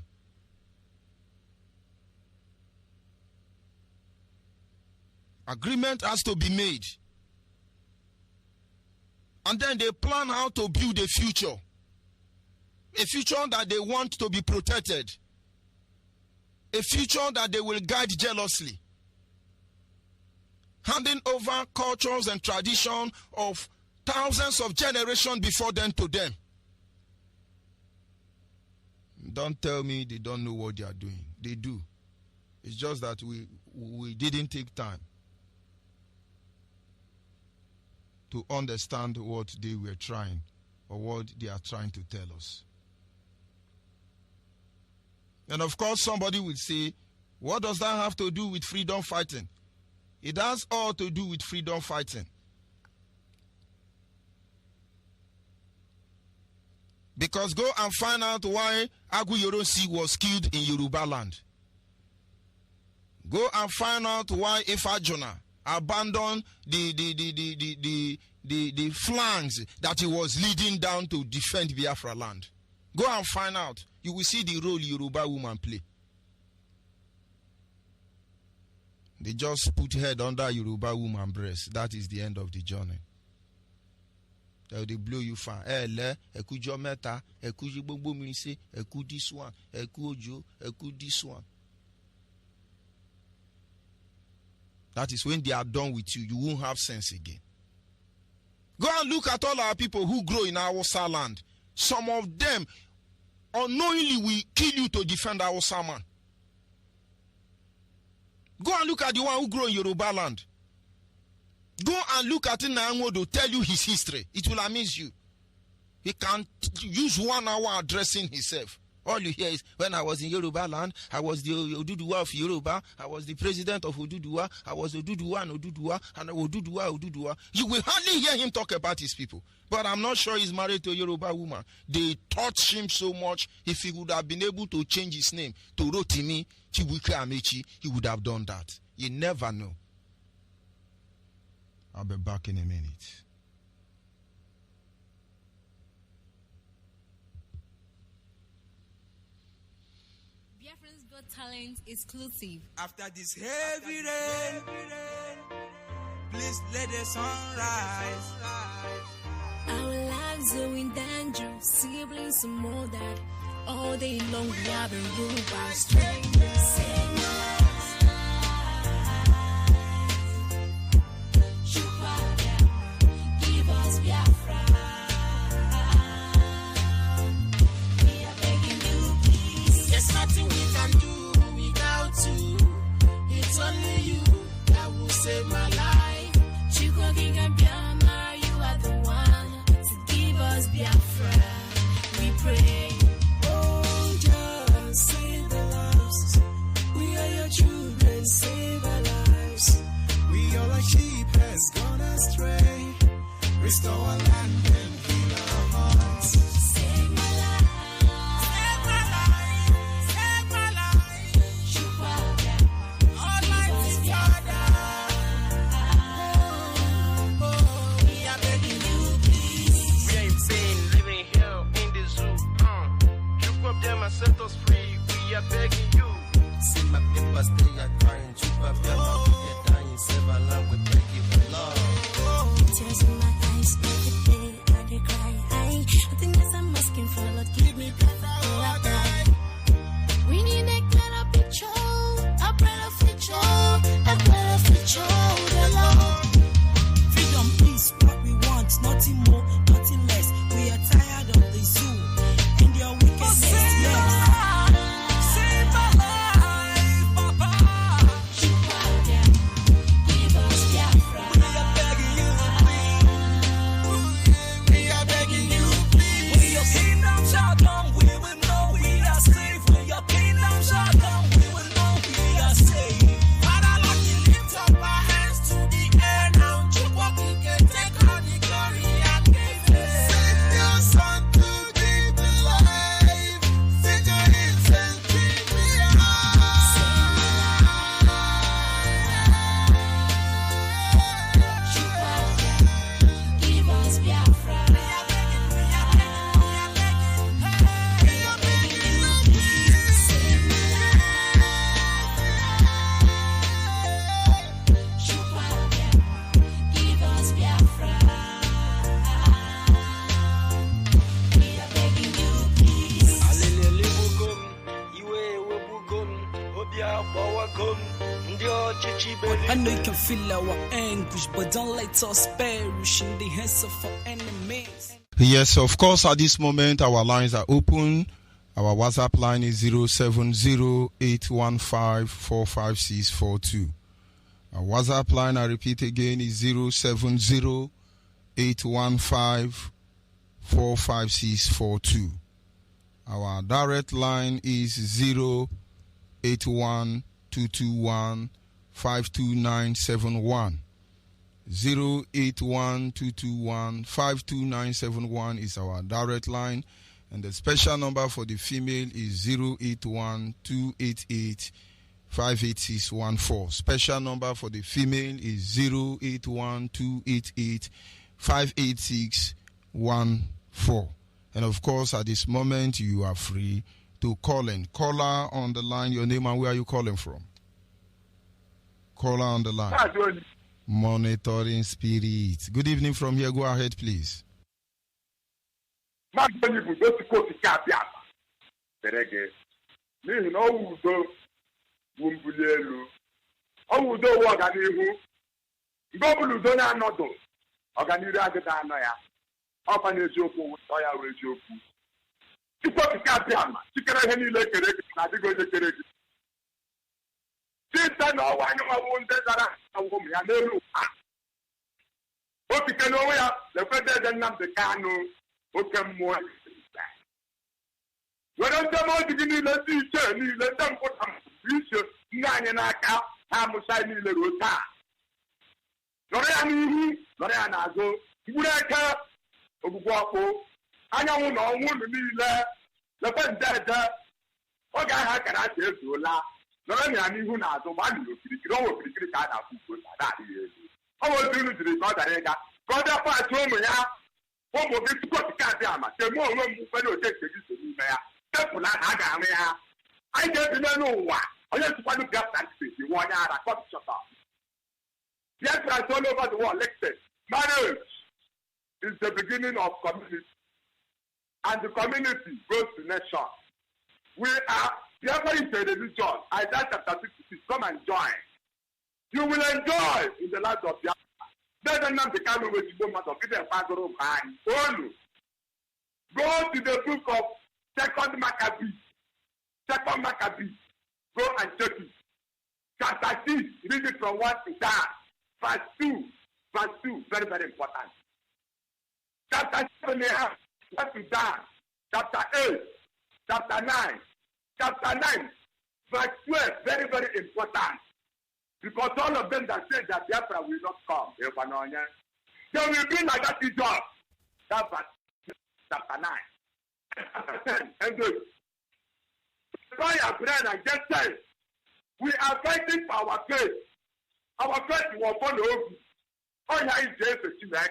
Agreement has to be made. And then they plan how to build a future. A future that they want to be protected. A future that they will guide jealously. Handing over cultures and tradition of thousands of generations before them to them. Don't tell me they don't know what they are doing. They do. It's just that we didn't take time to understand what they were trying or what they are trying to tell us. And of course, somebody will say, what does that have to do with freedom fighting? It has all to do with freedom fighting. Because go and find out why Agu Yorosi was killed in Yoruba land. Go and find out why Ifa Jonah abandoned the flanks that he was leading down to defend Biafra land. Go and find out. You will see the role Yoruba woman play. They just put head under Yoruba woman breast. That is the end of the journey. They blow you fan. Ekujo meta, ekuji gbogbo minse, eku this one, eku ojo, eku this one. That is when they are done with you, you won't have sense again. Go and look at all our people who grow in our Hausa land. Some of them unknowingly will kill you to defend our Hausa man. Go and look at the one who grew in Yoruba land. Go and look at Nangwo to tell you his history. It will amaze you. He can use 1 hour addressing himself. All you hear is, when I was in Yoruba land, I was the Oduduwa of Yoruba, I was the president of Oduduwa, I was Oduduwa and Oduduwa, and Oduduwa. You will hardly hear him talk about his people. But I'm not sure he's married to a Yoruba woman. They touched him so much, if he would have been able to change his name to Rotimi Chibuike Amechi, he would have done that. You never know. I'll be back in a minute. Biafrans Got Talent exclusive. After this heavy rain, please let the sun rise. Our lives are in danger, siblings and more that all day long we have been ruled by strangers. Give us Biafra. We are begging you, can do without you. It's only you that will save my life. Chukwu King Biafra, you are the one to give us Biafra. We pray. Oh, just save the lives. We are your children, save our lives. We all like sheep has gone astray. Restore our land and heal our hearts. Save my life. Save my life. Save my life. Chukwu Biafra, Almighty Father. Oh, we are begging you, please. We ain't seen living here in the zoo. You up them and set us free. We are begging you. See my papers, they are crying. Chupa Biafra, we are dying. Save our land, we beg you for love. tears in my eyes every day. I dey cry. I think yes, I'm asking for Lord, give me Biafra or I die. We need a clearer picture, a better future, a better future. The Lord. Freedom is what we want, nothing more, nothing less. We are tired of the zoo and their wickedness. Yes. Save my life, Papa. Give us Biafra. We are begging you, please. We are begging you, please. When your kingdom shall come, we will know we are safe. When your kingdom shall come, we will know we are safe. Father, Lord, we lift up our hands to the air now. Chukwu King, take all the glory and praise. Send your son to give the life. Send your innocence, keep me Give us Biafra. Give us Biafra. We are begging you, please. Alelele bugum, iwe we bugum, obia bawagum, ndio chichi I know beli. you can feel our anguish, but don't let us perish in the hands of our enemies. Yes, of course, at this moment, our lines are open. Our WhatsApp line is 070-815-45642. Our WhatsApp line, I repeat again, is 070-815-45642. Our direct line is 081-221-52971. 081-221-52971 is our direct line, and the special number for the female is 081-288-58614. Special number for the female is 081-288-58614. And of course, at this moment, you are free to call in. Caller on the line, your name and where are you calling from? Caller on the line. Monitoring Spirit. Good evening from here. Go ahead, please. Mmadụ onye bụ otu kotu ka abịa dere gị n'ihi na ọwụ udo bụ mbuli elu, ọwụ udo wụ ọganihu. Mgbe ọ bụla udo na-anọdụ, ọganihu agịda anọ ya, ọkwa n'eziokwu ụtọ ya wụ eziokwu. Chukwu okike abịa ma chikere ihe niile kere gị na adịghị onye kere gị. Site na ọwa anyị nwawụ ndị zara ụmụ ya n'elu ụwa. Okike n'onwe ya lekwede eze Nnamdi Kanu oke mmụọ were ndị mmụọ gị niile ndị iche niile ndị mpụta iche ndị anyị n'aka ha amụsa niile ruo taa. Nọrọ ya n'ihu, nọrọ ya n'azụ, mkpụrụ eke ogbugbo ọkpụ, anyanwụ na ọnwụ unu niile lekwe nde ede oge ahụ akara aka ezuola. Nọrọ ya n'ihu na azụ ma a nụrụ okirikiri, ọnwa okirikiri ka a na-akwụ ugbo na adịghị elu. Ọ bụ otu unu jiri ka ọ dara ịga ka ọ bịakwa achụ ụmụ ya. Ụmụ gị tupu okike abịa ma kemgbe onwe m mkpere oche nke gị so n'ime ya tepụla na a ga-arụ ya. Anyị ga-ebinye n'ụwa onye tụkwado Biafra steeti nwe onye ara kọpịchọta. Biafrans all over the world elected. Marriage is the beginning of community, and the community goes to nation. We are Biafra is a religion. Isaiah chapter 66. Come and join. You will enjoy in the land of Biafra. There's a number of people who don't want to get a father of mine. Go to the book of Second Maccabee. Go and check it. Chapter 6, read it from 1 to 10. Verse 2, very, very important. Chapter 7, 1 to 10. Chapter 8, chapter 9. Chapter 9, verse 12, very, very important. Because all of them that say that Biafra will not come, they will be like that is all. That verse, chapter 9. And good. Biafra just said, we are fighting for our faith. Our faith will follow. Oh, yeah, it's just a children.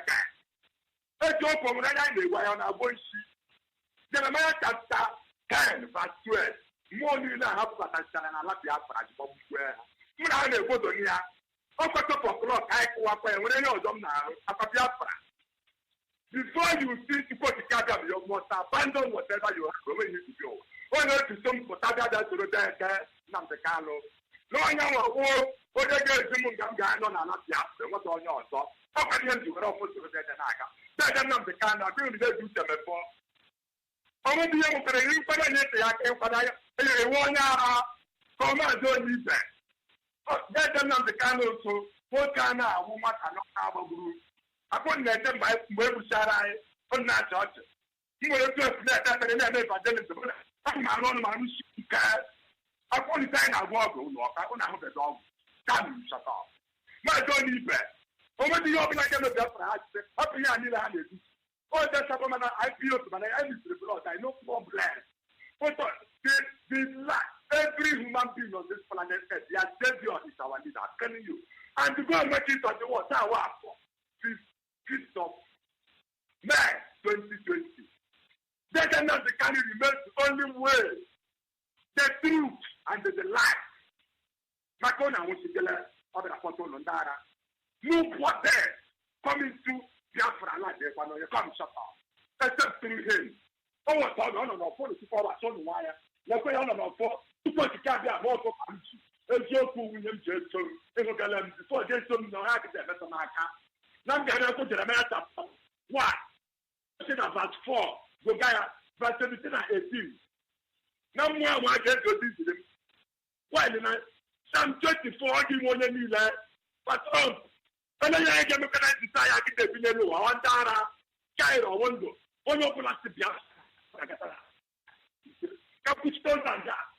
Let's go from the on our voice. Jeremiah chapter 10, verse 12. More than have got a son and I love Biafra. When I go to here, over top of clock, I go up and when I know them now, after Biafra. Before you see to put the card of your must abandon whatever you are going to go. Or not to some potato to the dead, Namdekalo. No, I know what they get to Munganga on a lot Biafra. What's on your thought? How can you go off to the dead and I got? That Namdekano, I really do them before. I won't be able to read for the one hour. Come on, don't need that. Let them know the candle so what kind of woman cannot have a group. I couldn't let them buy Webusarai on that church. You will just let that and never identify the I'm my own man who cares. I couldn't say I walk, I couldn't have a dog. Can you shut off? My don't need that. Over the open I can have that. Up here, I need a hundred. Oh, that's a woman I feel to my end is the blood. I know more blessed. But the last. Every human being on this planet Earth, their Savior is our leader. I'm telling you. And to go and make it on the water, what? 5th of May 2020. That is not the kind of remains the only way. The truth and the life. Makona wants to get other photo on Dara. Move what there. Coming to Biafra like this, when you come shut off. Except through him. Oh, what's on the phone to forward on wire. Like we on the phone. People to carry out more for country. As you go, William Jason, Evogalem, before Jason, no accident, that's a marker. Now, I'm going to go to the matter. What? Verse 4, Gogaya, verse 17 and 18. No more, I can't go to them. Why, Psalm 24, give one a new land. But, and then I can look at the desire to get the below. I want Dara, Cairo, Wondo, all over us to be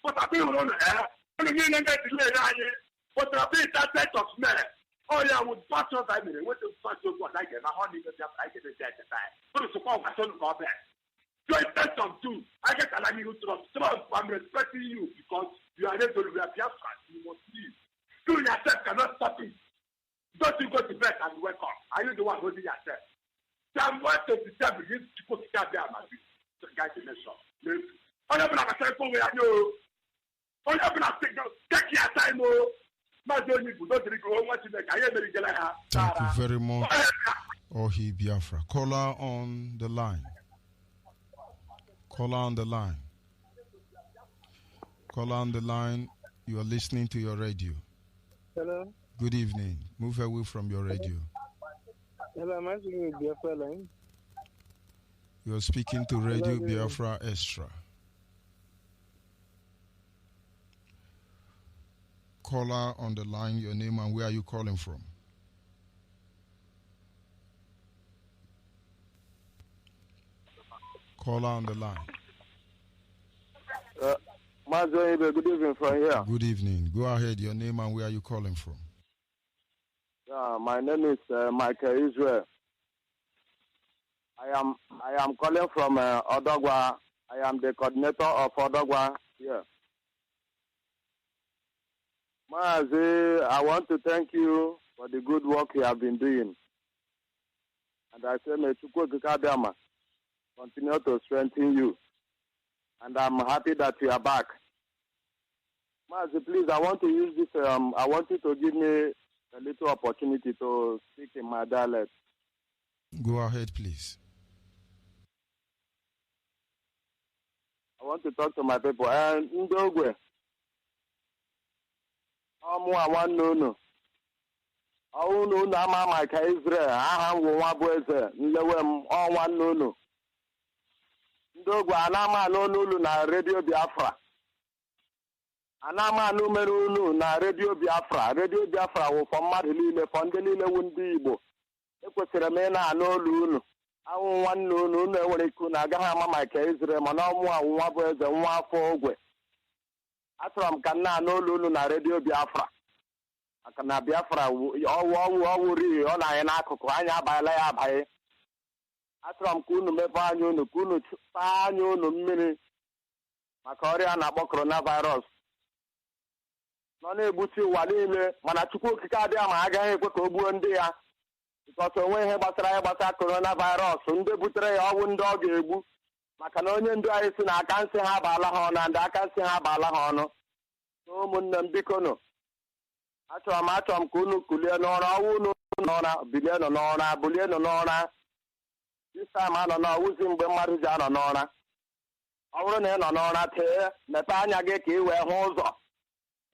but I feel on air. I mean, I get delayed. But I feel that set of smell. Oh, yeah, would pass on by me. What the fuck was what I get? I only get I get a dead time. What is the call? I don't go back. So it's best of two. I get a you to I'm respecting you because you are able to be a Biafran. You must leave. You yourself cannot stop it. Don't you go to bed and wake up. Are you the one holding yourself? Psalm 127 begins to put the cat down, my guys in the shop. I'm not going to say, oh, I know. I'm not going to take your time, oh. Thank you very much, Onyeibe Biafra. Caller on the line. Caller on the line. Caller on the line. You are listening to your radio. Hello. Good evening. Move away from your radio. Hello, am I speaking with Biafra line? You are speaking to Radio Biafra Extra. Caller on the line, your name and where are you calling from? Caller on the line. Mazi, Onyeibe, good evening from here. Good evening. Go ahead, your name and where are you calling from? My name is Michael Israel. I am calling from Odogwa. I am the coordinator of Odogwa here. Mazi, I want to thank you for the good work you have been doing. And I say, may Chukwu Abiyama continue to strengthen you. And I'm happy that you are back. Mazi, please, I want to use this, I want you to give me a little opportunity to speak in my dialect. Go ahead, please. I want to talk to my people. And Ndogwe. Unu ama maka Israel aha ngwụ nwa bụ eze nlewe m nwanne unu ndị ogwe anama n'olu na Radio Biafra Anamanu merunu na Radio Biafra. Radio Biafra wụ for mmadụ niile, for ndị niile wụ ndị Igbo. Ekwesịrị m ị na-anụ olu unu. Anwụ nwanne unu enwere ike unu agaghị ama maka Israel mana ọmụ awụ nwa bụ eze nwa afọ ogwe. Achọrọ m ka m na-anụ olu unu na Radio Biafra. Maka na Biafra ọwụ ri ọ na-anyị n'akụkụ anyị abaghịla ya abaghị. Achọrọ m ka unu mepee anya unu ka unu taa anya unu mmiri maka ọrịa a na-akpọ coronavirus. Nọ na-egbusi ụwa niile mana Chukwu okike adịghị ma agaghị ekwe ka o gbuo ndị ya. Because onwe ihe gbasara ya gbasara coronavirus ndị butere ya ọgwụ ndị ọ ga-egbu maka na onye ndu anyị si na aka nsị ha abaala ha ọnụ ndị aka nsị ha abaala ha ọnụ. So ụmụnne m biko nụ achọrọ m ka unu kulie n'ụra ọwụ unu n'ụra bilienụ n'ụra bulienụ n'ụra. This time anọ n'ọwụzi mgbe mmadụ ji anọ n'ụra. Ọ bụrụ na ị nọ n'ụra tee mepee anya gị ka ị wee hụ ụzọ ka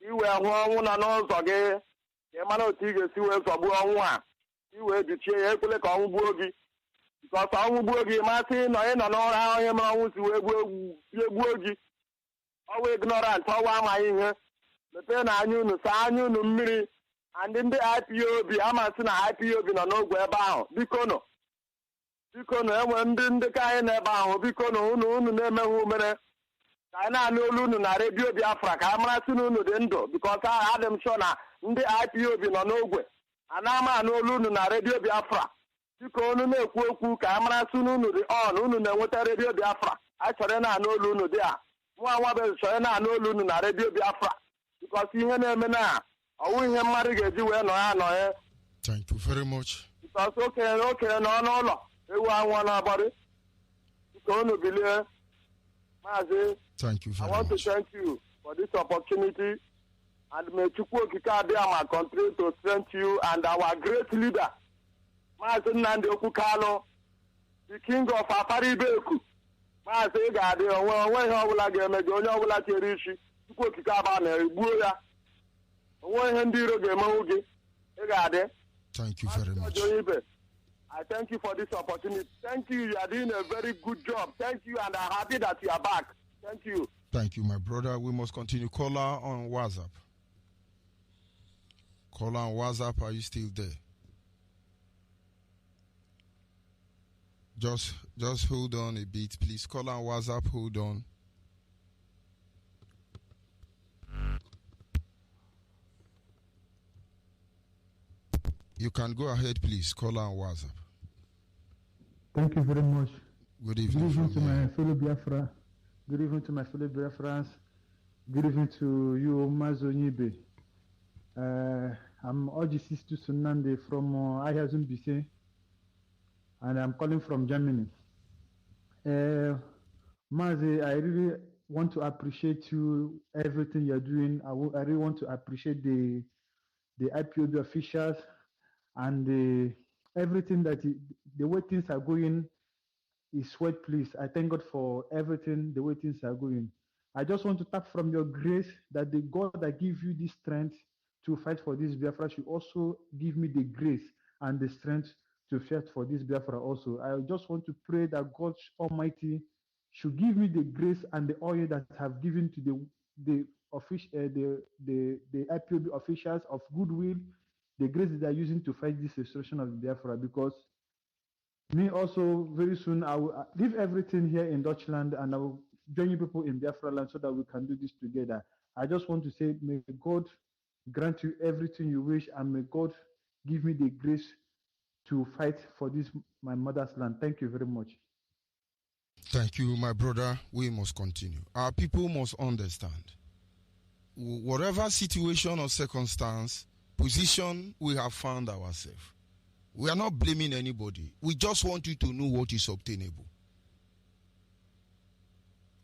ị wee hụ ọnwụ nọ n'ụzọ gị ka ị mara otu ị ga-esi wee zọgbuo ọnwụ a ị wee duchie ya ekwele ka ọnwụ gbuo gị bikọs ọnwụ gbuo gị masị ịnọ n'ụra onye mere ọnwụ si wee gbuo gị ọwụ ignorant ọwụ amaghị ihe. Mepee na anya unu saa anya unu mmiri and ndị IPOB amasị na IPOB nọ n'ogwe ebe ahụ biko nụ enwe ndị ka anyị n'ebe ahụ biko nụ unu na-emeghị umere ka anyị na-anụ olu unu na Radio Biafra ka anyị marasị na unu dị ndụ bikọs adị m sure na ndị IPOB nọ n'ogwe ana-ama anụ olu unu na Radio Biafra biko unu na-ekwu okwu ka anyị marasị na unu dị unu na-enweta Radio Biafra anyị chọrọ na-anụ olu unu dị a nwa nwabezi chọrọ na-anụ olu unu na Radio Biafra bikọs ihe na-eme na ọwụ ihe mmadụ ga-eji wee nọ ya anọghị. Thank you very much. Bikọs okenye nọ n'ụlọ ewu anwụ n'abalị biko unu bilie. Mazi, thank you very much. I want to thank you for this opportunity and may Chukwu okike Abịama continue to strengthen you and our great leader Mazi Nnamdi Okwu-Kanu, the king of Afaribeku. Mazi ị ga-adị onwe ihe ọbụla ga-eme gị onye ọbụla chere isi Chukwu okike Abịama na-egbuo ya onwe ihe ndị iro ga-emenwu gị ị ga-adị. Thank you very much. Onyeibe, I thank you for this opportunity. Thank you. You are doing a very good job. Thank you, and I'm happy that you are back. Thank you. Thank you, my brother. We must continue. Caller on WhatsApp. Caller on WhatsApp, are you still there? Just hold on a bit, please. Caller on WhatsApp, hold on. You can go ahead, please. Caller on WhatsApp. Thank you very much. Good evening. Good evening to my fellow Biafra. Good evening to my fellow Biafrans. Good evening to you, Mazi Onyeibe. I'm Onyeibe Sunande from Ayazun BC, and I'm calling from Germany. Mazi, I really want to appreciate you, everything you're doing. I really want to appreciate the IPOB officials and everything the way things are going is what please. I thank God for everything, the way things are going. I just want to tap from your grace that the God that gives you this strength to fight for this Biafra should also give me the grace and the strength to fight for this Biafra also. I just want to pray that God Almighty should give me the grace and the oil that I have given to the IPOB officials of goodwill, the grace that they are using to fight this restoration of Biafra, because me also very soon I will leave everything here in Deutschland and I will join you people in Biafra land so that we can do this together. I just want to say may God grant you everything you wish and may God give me the grace to fight for this my mother's land. Thank you very much. Thank you, my brother. We must continue. Our people must understand whatever situation or circumstance, position we have found ourselves. We are not blaming anybody. We just want you to know what is obtainable.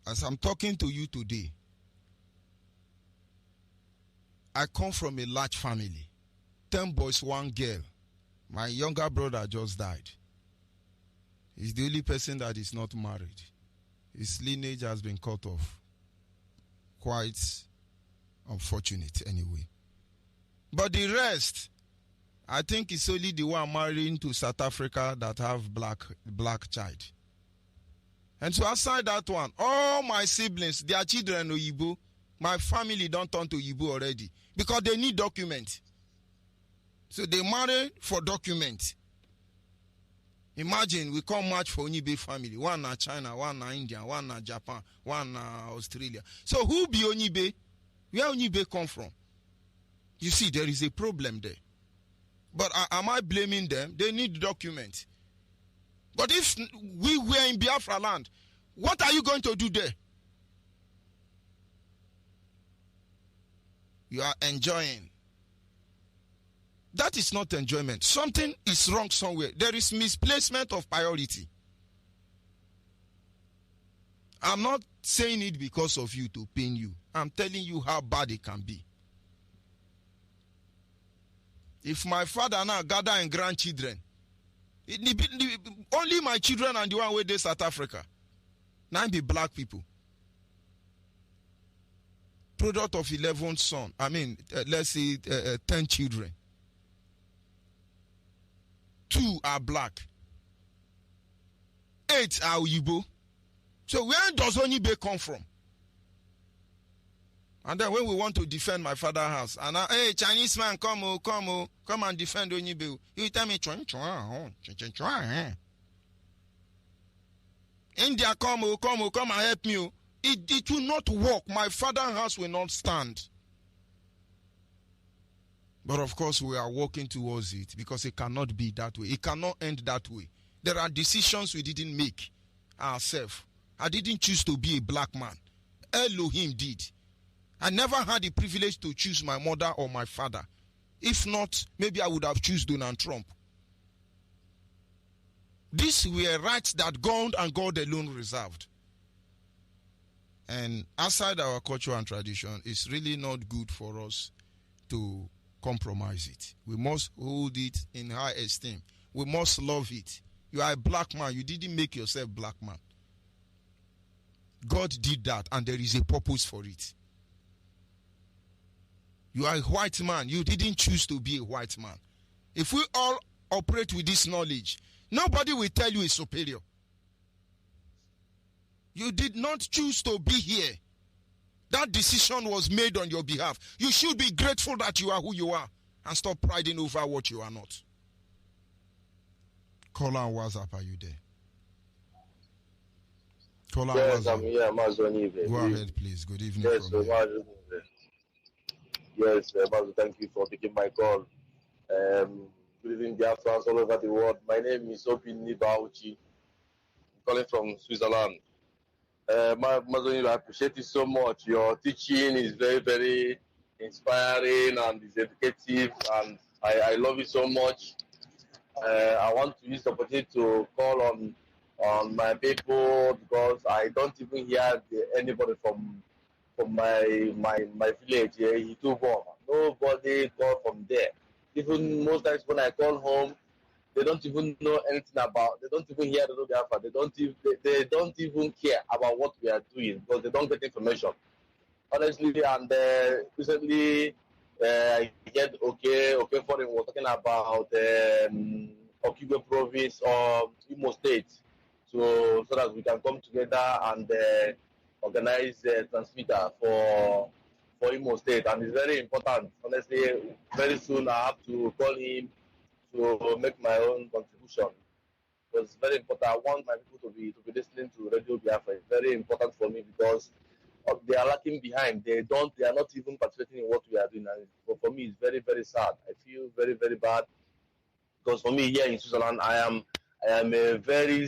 As I'm talking to you today, I come from a large family. 10 boys, 1 girl. My younger brother just died. He's the only person that is not married. His lineage has been cut off. Quite unfortunate anyway. But the rest, I think it's only the one marrying to South Africa that have black child. And so outside that one, all my siblings, their children Onyeibe, My family don't turn to Yibu already because they need documents. So they marry for documents. Imagine we come march for Onyeibe family. One na China, one na India, one na Japan, one na Australia. So who be Onyeibe? Where Onyeibe come from? You see, there is a problem there. But am I blaming them? They need documents. But if we were in Biafra land, what are you going to do there? You are enjoying. That is not enjoyment. Something is wrong somewhere. There is misplacement of priority. I'm not saying it because of you to pain you. I'm telling you how bad it can be. If my father now gather and grandchildren, only my children and the one where they South Africa, now be black people. Product of 11 sons. I mean, let's say 10 children. 2 are black. 8 are Yibo. So where does Onyeibe come from? And then when we want to defend my father's house, and hey, Chinese man, come and defend Onyeibe. You tell me, India, come and help me. It will not work. My father's house will not stand. But of course, we are working towards it because it cannot be that way. It cannot end that way. There are decisions we didn't make ourselves. I didn't choose to be a black man. Elohim did. I never had the privilege to choose my mother or my father. If not, maybe I would have chosen Donald Trump. These were rights that God and God alone reserved. And outside our culture and tradition, it's really not good for us to compromise it. We must hold it in high esteem. We must love it. You are a black man. You didn't make yourself black man. God did that, and there is a purpose for it. You are a white man. You didn't choose to be a white man. If we all operate with this knowledge, nobody will tell you is superior. You did not choose to be here. That decision was made on your behalf. You should be grateful that you are who you are and stop priding over what you are not. Call on WhatsApp, are you there? Call on Yes, WhatsApp. I'm here, Mazi. Go ahead, please. Good evening. Yes, from here. Mazi. Yes, Mazi, thank you for taking my call. Good evening, Biafrans all over the world. My name is Opin Nibauchi. I'm calling from Switzerland. Mazi, I appreciate it so much. Your teaching is very, very inspiring and is educative, and I love it so much. I want to use the opportunity to call on my people because I don't even hear anybody from my village here. Nobody call from there. Even most times when I call home, they don't even know anything about. They don't even hear the Biafra. They don't even care about what we are doing because they don't get information. Honestly, and recently I get okay foreign. We're talking about Onyeibe province or Imo State, so that we can come together and organize a transmitter for Imo State, and it's very important. Honestly, very soon I have to call him to make my own contribution. It's very important. I want my people to be listening to Radio Biafra. It's very important for me because they are lacking behind. They are not even participating in what we are doing. And for me, it's very, very sad. I feel very, very bad because for me here in Switzerland, I am a very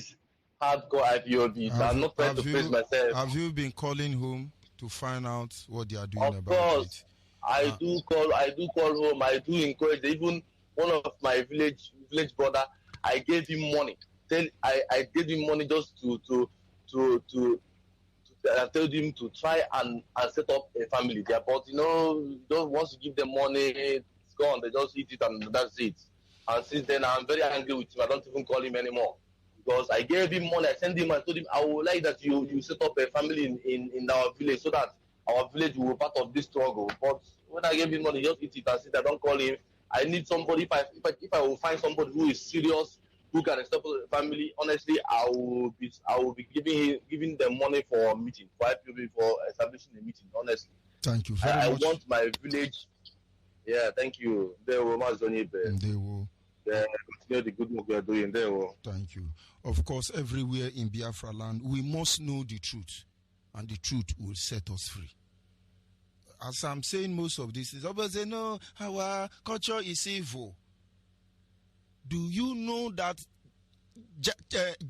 hardcore IPOB. So I'm not trying to praise myself. Have you been calling home to find out what they are doing of about course, it? I do call home. I do encourage. Even one of my village brother, I gave him money. I gave him money just to tell him to try and set up a family there. But just once you give them money, it's gone. They just eat it and that's it. And since then, I'm very angry with him. I don't even call him anymore because I gave him money. I sent him. I told him I would like that you set up a family in our village so that our village will be part of this struggle. But when I gave him money, he just eat it and since I don't call him. I need somebody. If I will find somebody who is serious, who can establish a family, honestly, I will be giving them money for a meeting, for IPOB, for establishing a meeting, honestly. Thank you very I much. want my village. Yeah, thank you. There will Onyeibe. They will. Continue the good work we are doing. There will. Thank you. Of course, everywhere in Biafra land, we must know the truth, and the truth will set us free. As I'm saying most of this, is always say, no, our culture is evil. Do you know that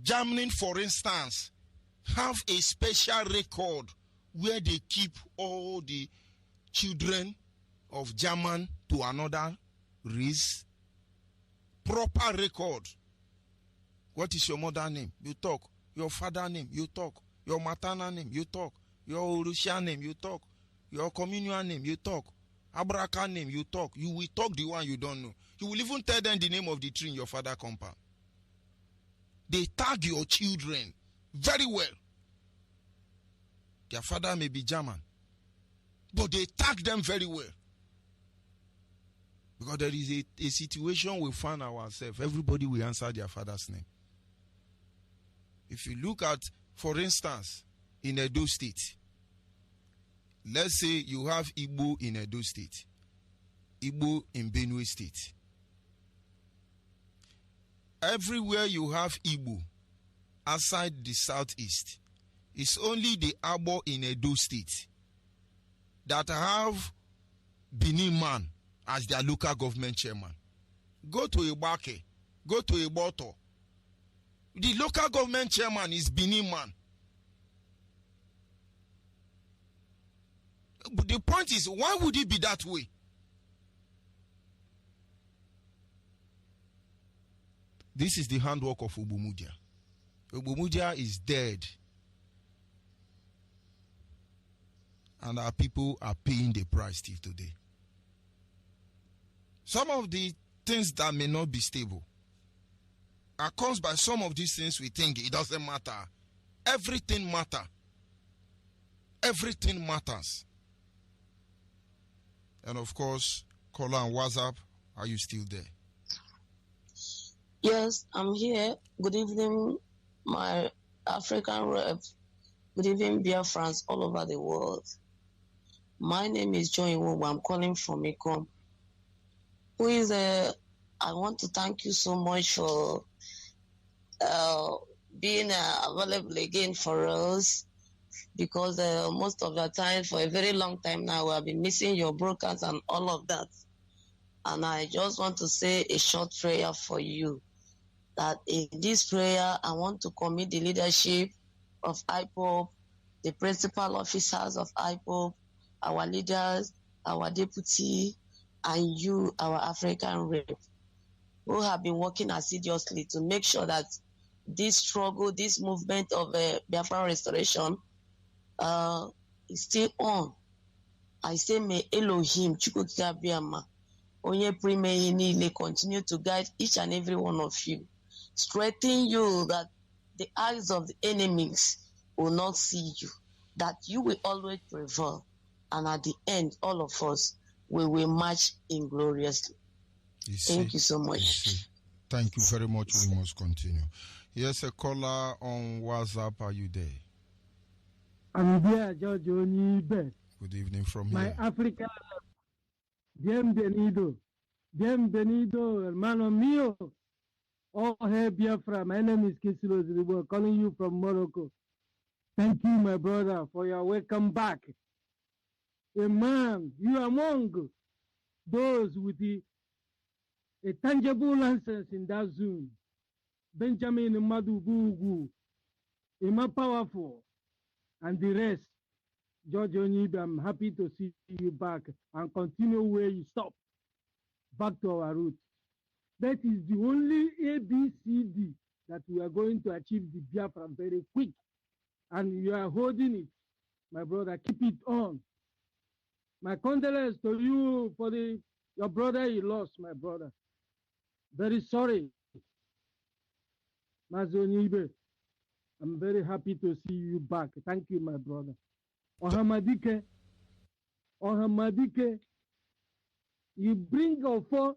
Germany, for instance, have a special record where they keep all the children of German to another race? Proper record. What is your mother name? You talk. Your father name? You talk. Your maternal name? You talk. Your Russian name? You talk. Your communal name? You talk. Abraka name? You talk. You will talk the one you don't know. You will even tell them the name of the tree in your father compound. They tag your children very well. Their father may be German, but they tag them very well. Because there is a situation we find ourselves. Everybody will answer their father's name. If you look at, for instance, in Edo State, let's say you have Igbo in Edo State, Igbo in Benue State. Everywhere you have Igbo outside the southeast, it's only the Abo in Edo State that have Benin man as their local government chairman. Go to Ibake, go to Iboto. The local government chairman is Benin man. But the point is, why would it be that way? This is the handwork of Ubumudia. Ubumudia is dead. And our people are paying the price till today. Some of the things that may not be stable are caused by some of these things we think it doesn't matter. Everything matters. Everything matters. And of course, caller on WhatsApp, are you still there? Yes, I'm here. Good evening, my African rep. Good evening, Biafrans all over the world. My name is Joy Iwobo. I'm calling from Ikom. I want to thank you so much for being available again for us, because most of the time, for a very long time now, we have been missing your broadcast and all of that. And I just want to say a short prayer for you. That in this prayer, I want to commit the leadership of IPOP, the principal officers of IPOP, our leaders, our deputy, and you, our African rep, who have been working assiduously to make sure that this struggle, this movement of Biafra restoration is still on. I say, may Elohim, Chukwuka Biama, Onye Prime Nile, continue to guide each and every one of you. Strengthen you that the eyes of the enemies will not see you, that you will always prevail. And at the end, all of us, we will march ingloriously. Thank you so much. Thank you very much. We must continue. Yes, a caller on WhatsApp. Are you there? I'm there, George Onyeibe. Good evening from my here. My Africa. Bienvenido, hermano mío. Oh, hey, Biafra. My name is Kisilo Ziribo, calling you from Morocco. Thank you, my brother, for your welcome back. A man, you among those with a tangible license in that Zoom. Benjamin Madubugu, Emma Powerful, and the rest. George Onyeibe, I'm happy to see you back and continue where you stopped. Back to our roots. That is the only ABCD that we are going to achieve the Biafra very quick. And you are holding it, my brother. Keep it on. My condolences to you for your brother you lost, my brother. Very sorry. Mazi Onyeibe, I'm very happy to see you back. Thank you, my brother. Ohamadike, you bring Ofo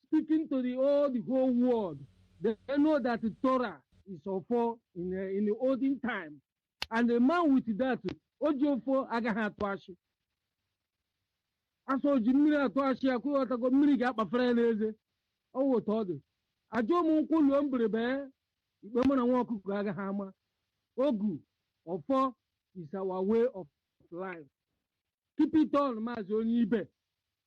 speaking to the whole world. They know that the Torah is Ofo in the olden time. And the man with that, Ojofo Agahatwashi. Aso Jimmy to Ashia Kuata go Miriga Bafrene. Oh, Todd. I don't want to lumber bear. Women and walk Gaga Hammer. Ogu or four is our way of life. Keep it on, Mazi Onyeibe.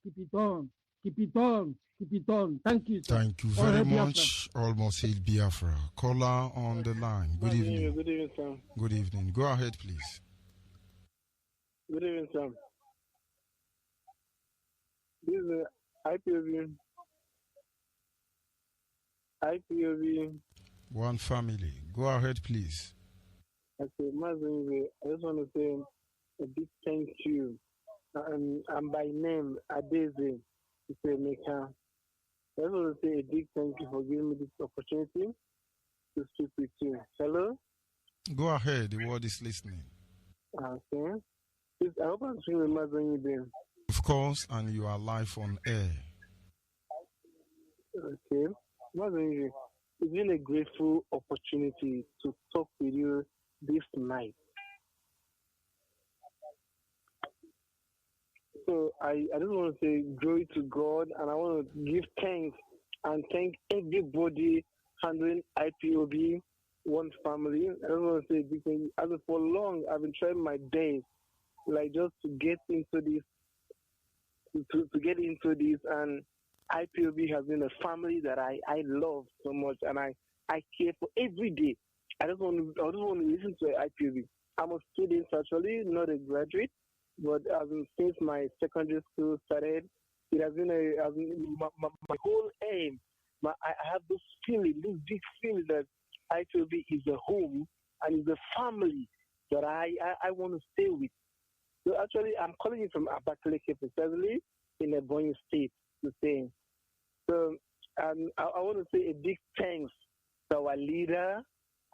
Keep it on. Keep it on. Keep it on. Thank you, sir. Thank you very much. Almost hit Biafra. Caller on the line. Good evening. Good evening, Sam. Good evening. Go ahead, please. Good evening, Sam. This is IPOV. One family. Go ahead, please. Okay, Mazi, I just want to say a big thank you. And by name, Adeze, to say Meka. I just want to say a big thank you for giving me this opportunity to speak with you. Hello? Go ahead. The world is listening. Okay. Please, I hope I'm speaking with Mazi Onyeibe. Of course, and you are live on air. Okay. Mazi Onyeibe, it's been a grateful opportunity to talk with you this night. So I just want to say glory to God, and I want to give thanks and thank everybody handling IPOB, one family. I just want to say because as for long I've been trying my best, like just to get into this, to get into this, and IPOB has been a family that I love so much, and I care for every day. I just want to listen to IPOB. I'm a student actually, not a graduate, but since my secondary school started, it has been my whole aim. I have this big feeling that IPOB is a home and is a family that I want to stay with. So actually, I'm calling you from Abakaliki, precisely in Ebonyi State, to say. So I want to say a big thanks to our leader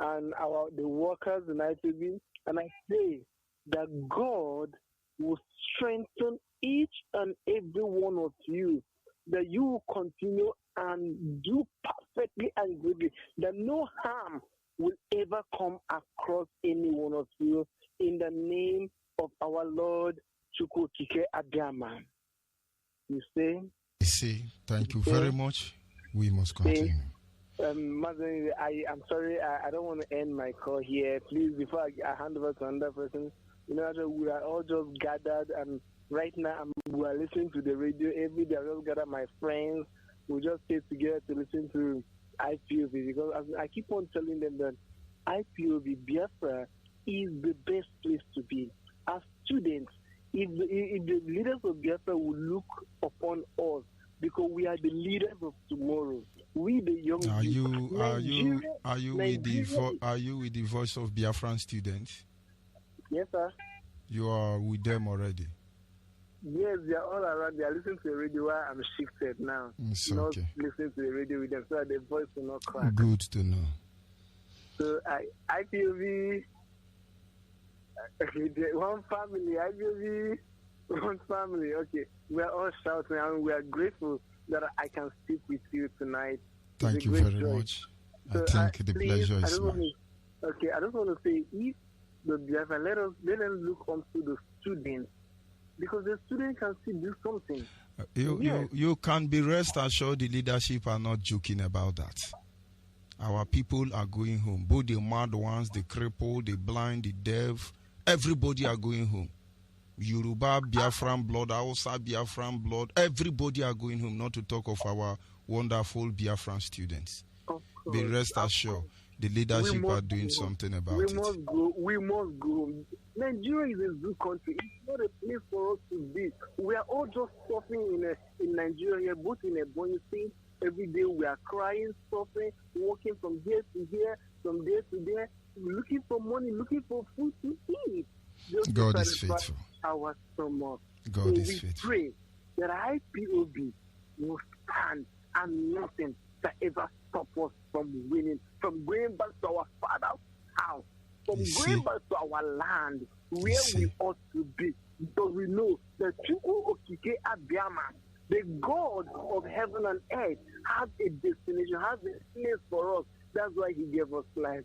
and the workers in IPOB, and I say that God will strengthen each and every one of you, that you will continue and do perfectly and greatly, that no harm will ever come across any one of you, in the name of our Lord Chukwukike Abiyama. You see? Thank you very much. We must continue. Mazi, I'm sorry, I don't want to end my call here. Please, before I hand over to another person, we are all just gathered, and right now we are listening to the radio every day. I just gather my friends. We just stay together to listen to IPOB, because I keep on telling them that IPOB Biafra is the best place to be. As students, if the leaders of Biafra will look upon us, because we are the leaders of tomorrow. We the young Are people. you with the voice of Biafran students? Yes, sir. You are with them already. Yes, they are all around. They are listening to the radio while I'm shifted now. It's not okay. listening to the radio with them, so that the voice will not crack. Good to know. So IPOB, one family. IPOB, one family. Okay, we are all shouting, and we are grateful that I can speak with you tonight. Thank you very much. So I think the pleasure is mine. Okay, I just want to say, if the Biafra, let them look onto the students, because the students can still do something. You can be rest assured the leadership are not joking about that. Our people are going home. Both the mad ones, the crippled, the blind, the deaf, everybody are going home. Yoruba, Biafran blood, Hausa, Biafran blood, everybody are going home, not to talk of our wonderful Biafran students. Be rest assured, the leadership are doing something about it. We must go. Nigeria is a good country. It's not a place for us to be. We are all just suffering in Nigeria, both in Ebonyi State. Every day we are crying, suffering, walking from here to here, from there to there, looking for money, looking for food to eat. God is faithful. Our stomach. God is faithful. Pray that IPOB will stand and nothing that ever stop us from winning, from going back to our father's house, from going back to our land where we ought to be. Because we know that Chukwukike Abiyama, the God of heaven and earth, has a destination, has a place for us. That's why he gave us life.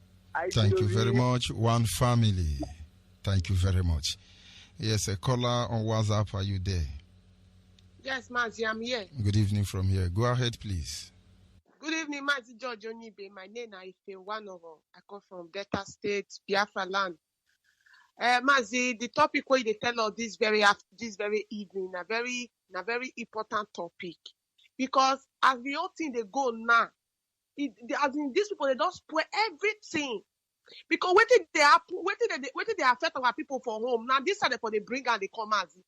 Thank you very much. One family. Thank you very much. Yes, a caller on WhatsApp. Are you there? Yes, Mazi, I'm here. Good evening from here. Go ahead, please. Good evening, Mazi George Onyeibe. My name is Ife Wanovo. I come from Delta State, Biafra land. Mazi, the topic where they tell us this very evening, a very important topic, because as the whole thing they go now, as in these people they don't spoil everything. Because what did they affect our people for home? Now this side for they bring and they come Mazi.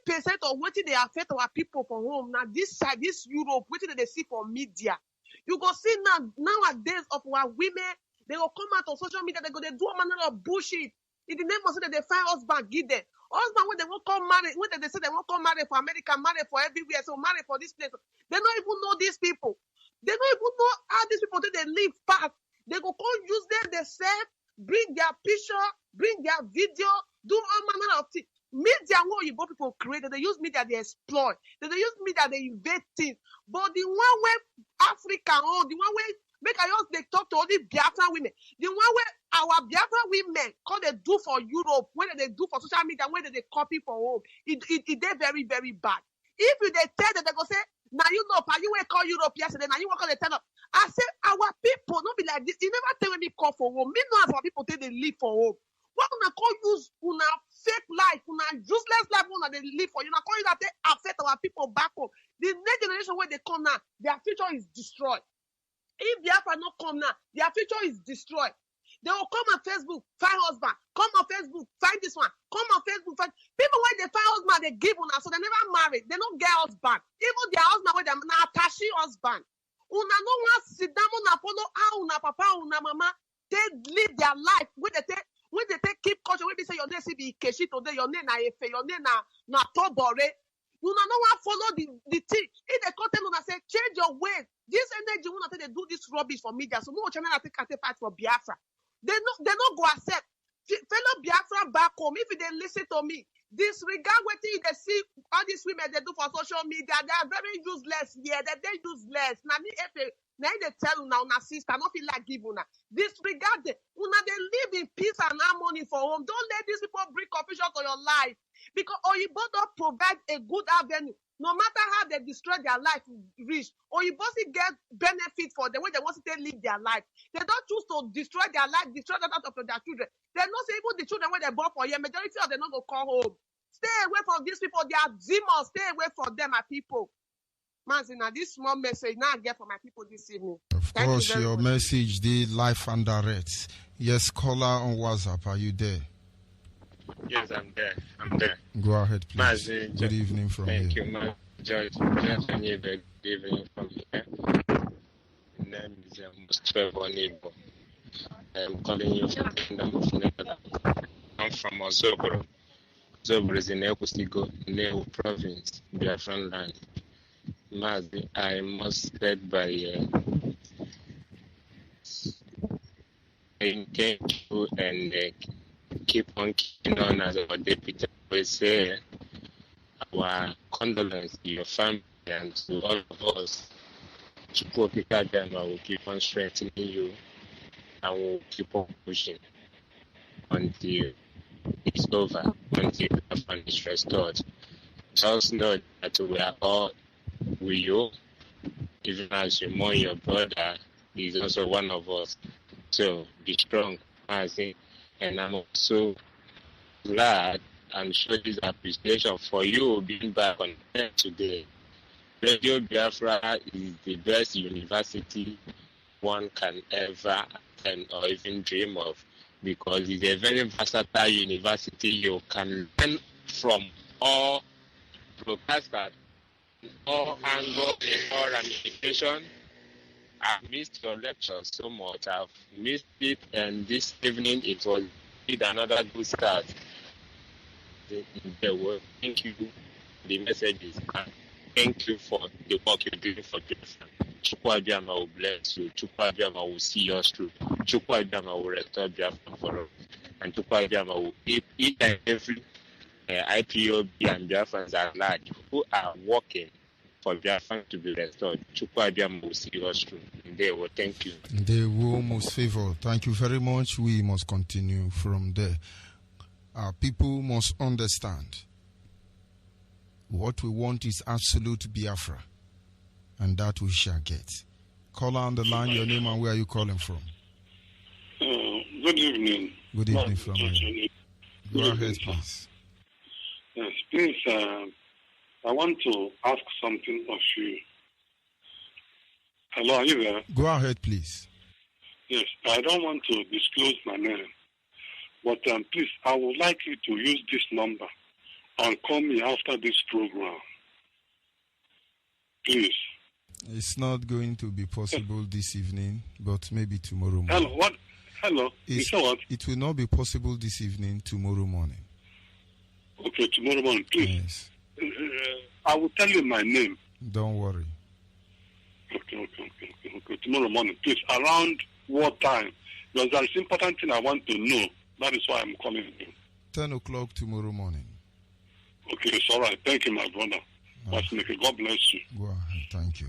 80% of what they affect our people from home. Now this side, this Europe, what did they see for media? You go see nowadays of our women, they will come out on social media, they go they do a manner of bullshit. In the name of say that they find husband, give them. Husband when they won't come marry, when they say they won't come marry for America, marry for everywhere, so marry for this place. They don't even know these people. They don't even know how these people they live fast. They go come use them themselves, bring their picture, bring their video, do all manner of things. Media what you people created, they use media, they exploit. They use media, they invent things. But the one where Africa the one where make I just they talk to all the Biafra women. The one where our Biafra women call they do for Europe, when they do for social media, when they copy for home, it they very, very bad. If you they tell them, they go say, now you know, you will call Europe yesterday, now you will call the tell them. I say our people not be like this. You never tell me call for home. Me know as our people say they live for home. What una call use una fake life, una useless life una they live for? You na call you that they affect our people back home. The next generation where they come now, their future is destroyed. If Biafra not come now, their future is destroyed. They will come on Facebook, find husband. Come on Facebook, find this one. Come on Facebook, find people when they find husband, they give una, so they never marry. They don't get husband. Even their husband when they na attaché husband. Una no want sit down, una follow how una papa, una mama, they live their life when they take keep culture. When they say your name be Keshi today, your name na Efe, your name na Tobore. You no want follow the thing. If they come tell you say change your ways, this energy will not they do this rubbish for media. So no channel take fight for Biafra. They not go accept. Fellow Biafra back home, if they listen to me, disregard what they see all these women they do for social media. They are very useless. Yeah, they useless. Now they tell you now, sister, not feel like give una. Disregard them. Una they live in peace and harmony for home. Don't let these people bring confusion to your life. Because Oyibo don't provide a good avenue. No matter how they destroy their life reach, Oyibo still get benefit for the way they want to live their life. They don't choose to destroy their life, destroy that out of their children. They not say even the children when they born for here, majority of them not go call home. Stay away from these people. They are demons. Stay away from them, my people. Mazi, now this small message now I get for my people this evening. Of course, your message, the life and direct. Yes, caller on WhatsApp, are you there? Yes, I'm there. Go ahead, please. Mazi, good evening from thank here. You, Mazi. George Onyeibe, good evening from here. My name is Onyeibe. I'm calling you from the Kingdom of Netherlands. I'm from Ozobro. Ozobro is in Ekwusigo province, Biafran land. Mazi, I must start by thank you and keep on keeping on as our deputy always say. Our condolences to your family and to all of us. I will keep on strengthening you and we'll keep on pushing until it's over, until the family is restored. Just know that we are all with you, even as you mourn your brother, he's also one of us. So be strong, Mazi. And I'm also glad and show this appreciation for you being back on air today. Radio Biafra is the best university one can ever attend or even dream of, because it's a very versatile university. You can learn from all broadcasters, all angles, all ramifications. I've missed your lecture so much. I've missed it, and this evening it was another good start. The word. Thank you for the messages, and thank you for the work you're doing for Biafra. Chukwuabiama will bless you. Chukwuabiama will see us through. Chukwuabiama will restore Biafra for us. And Chukwuabiama will each and every IPOB and Biafrans at large who are working for Biafra to be restored. Chukwuabiama will see us through. And they will thank you. They will most favor. Thank you very much. We must continue from there. People must understand What we want is absolute Biafra, and that we shall get. Caller on the line, your name and where are you calling from? Good evening. Good evening from you. Go ahead, please. Yes, please, I want to ask something of you. Hello, are you there? Go ahead, please. Yes, I don't want to disclose my name, but please, I would like you to use this number and call me after this program. Please. It's not going to be possible this evening, but maybe tomorrow morning. Hello, what? Hello, you say what? It will not be possible this evening, tomorrow morning. Okay, tomorrow morning, please. Yes. I will tell you my name. Don't worry. Okay. Tomorrow morning, please. Around what time? Because there is important thing I want to know. That is why I'm calling you. 10 o'clock tomorrow morning. Okay, it's all right. Thank you, my brother. God bless you. Go ahead. Thank you.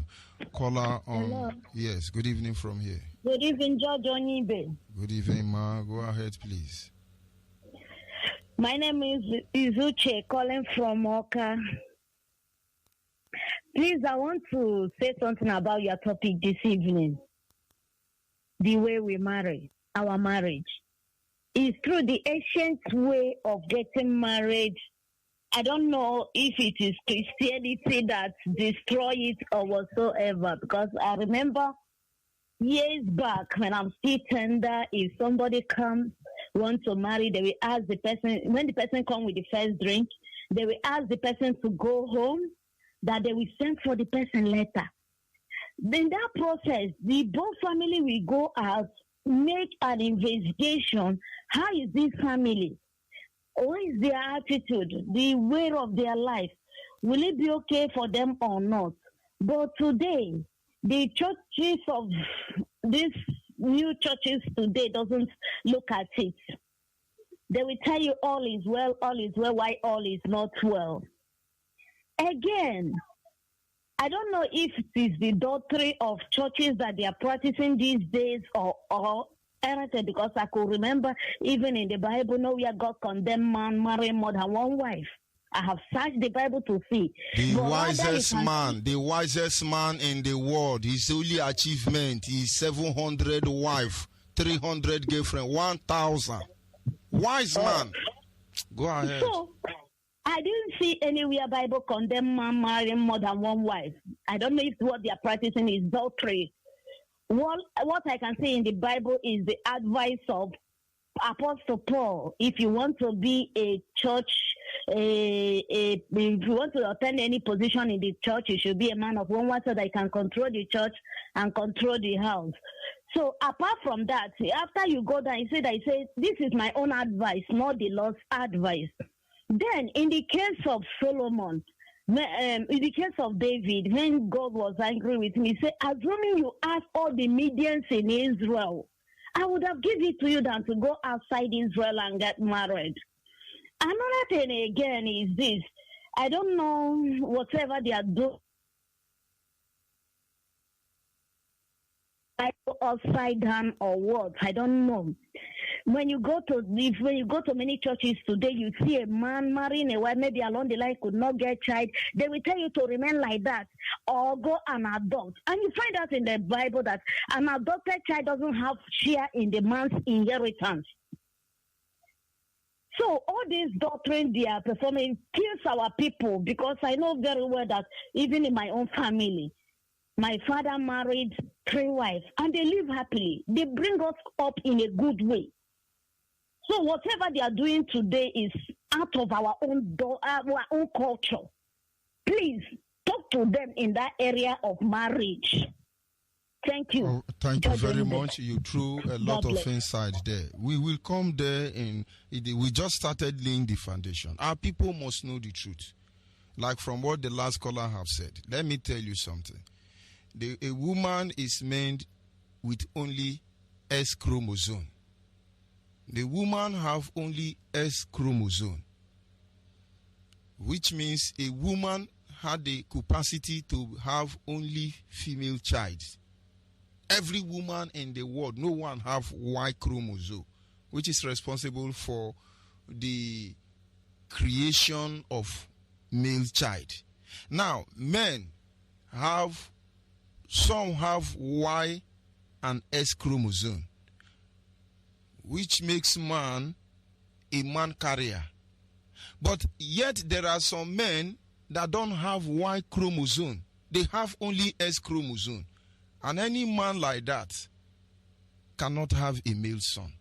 Caller on. Hello. Yes, good evening from here. Good evening, George Onyeibe. Good evening, Ma. Go ahead, please. My name is Izuche, calling from Oka. Please, I want to say something about your topic this evening. The way we marry, our marriage. It's through the ancient way of getting married. I don't know if it is Christianity that destroy it or whatsoever, because I remember years back when I'm still tender, if somebody comes, want to marry, they will ask the person, when the person comes with the first drink, they will ask the person to go home, that they will send for the person later. In that process, the both family will go out, make an investigation. How is this family? What is their attitude, the way of their life? Will it be okay for them or not? But today, the churches of these new churches today doesn't look at it. They will tell you all is well, why all is not well. Again, I don't know if it is the doctrine of churches that they are practicing these days or anything, because I could remember even in the Bible, nowhere God condemned man marrying more than one wife. I have searched the Bible to see. The wisest man in the world, his only achievement is 700 wife, 300 girlfriend, 1,000. Wise man. Go ahead. So, I didn't see anywhere Bible condemn man marrying more than one wife. I don't know if what they are practicing is adultery. What I can say in the Bible is the advice of Apostle Paul. If you want to be a church, if you want to attend any position in the church, you should be a man of one wife so that you can control the church and control the house. So apart from that, after you go down, you say, this is my own advice, not the Lord's advice. Then in the case of Solomon, in the case of David, when God was angry with him, he said, assuming you ask all the Medians in Israel, I would have given it to you than to go outside Israel and get married. Another thing again is this. I don't know whatever they are doing. Upside down or what? I don't know. When you go to many churches today, you see a man marrying a wife, maybe along the line could not get child. They will tell you to remain like that or go and adopt. And you find out in the Bible that an adopted child doesn't have share in the man's inheritance. So all these doctrines they are performing kills our people, because I know very well that even in my own family, my father married 3 wives and they live happily. They bring us up in a good way. So whatever they are doing today is out of our own culture. Please talk to them in that area of marriage. Thank you. Oh, thank you very much. You threw a lot of insight there. We will come there we just started laying the foundation. Our people must know the truth. Like from what the last caller have said. Let me tell you something. A woman is made with only S chromosome. The woman have only S chromosome, which means a woman had the capacity to have only female child. Every woman in the world, no one have Y chromosome, which is responsible for the creation of male child. Now, men have, some have Y and S chromosome, which makes man a man carrier. But yet there are some men that don't have Y chromosome. They have only S chromosome. And any man like that cannot have a male son.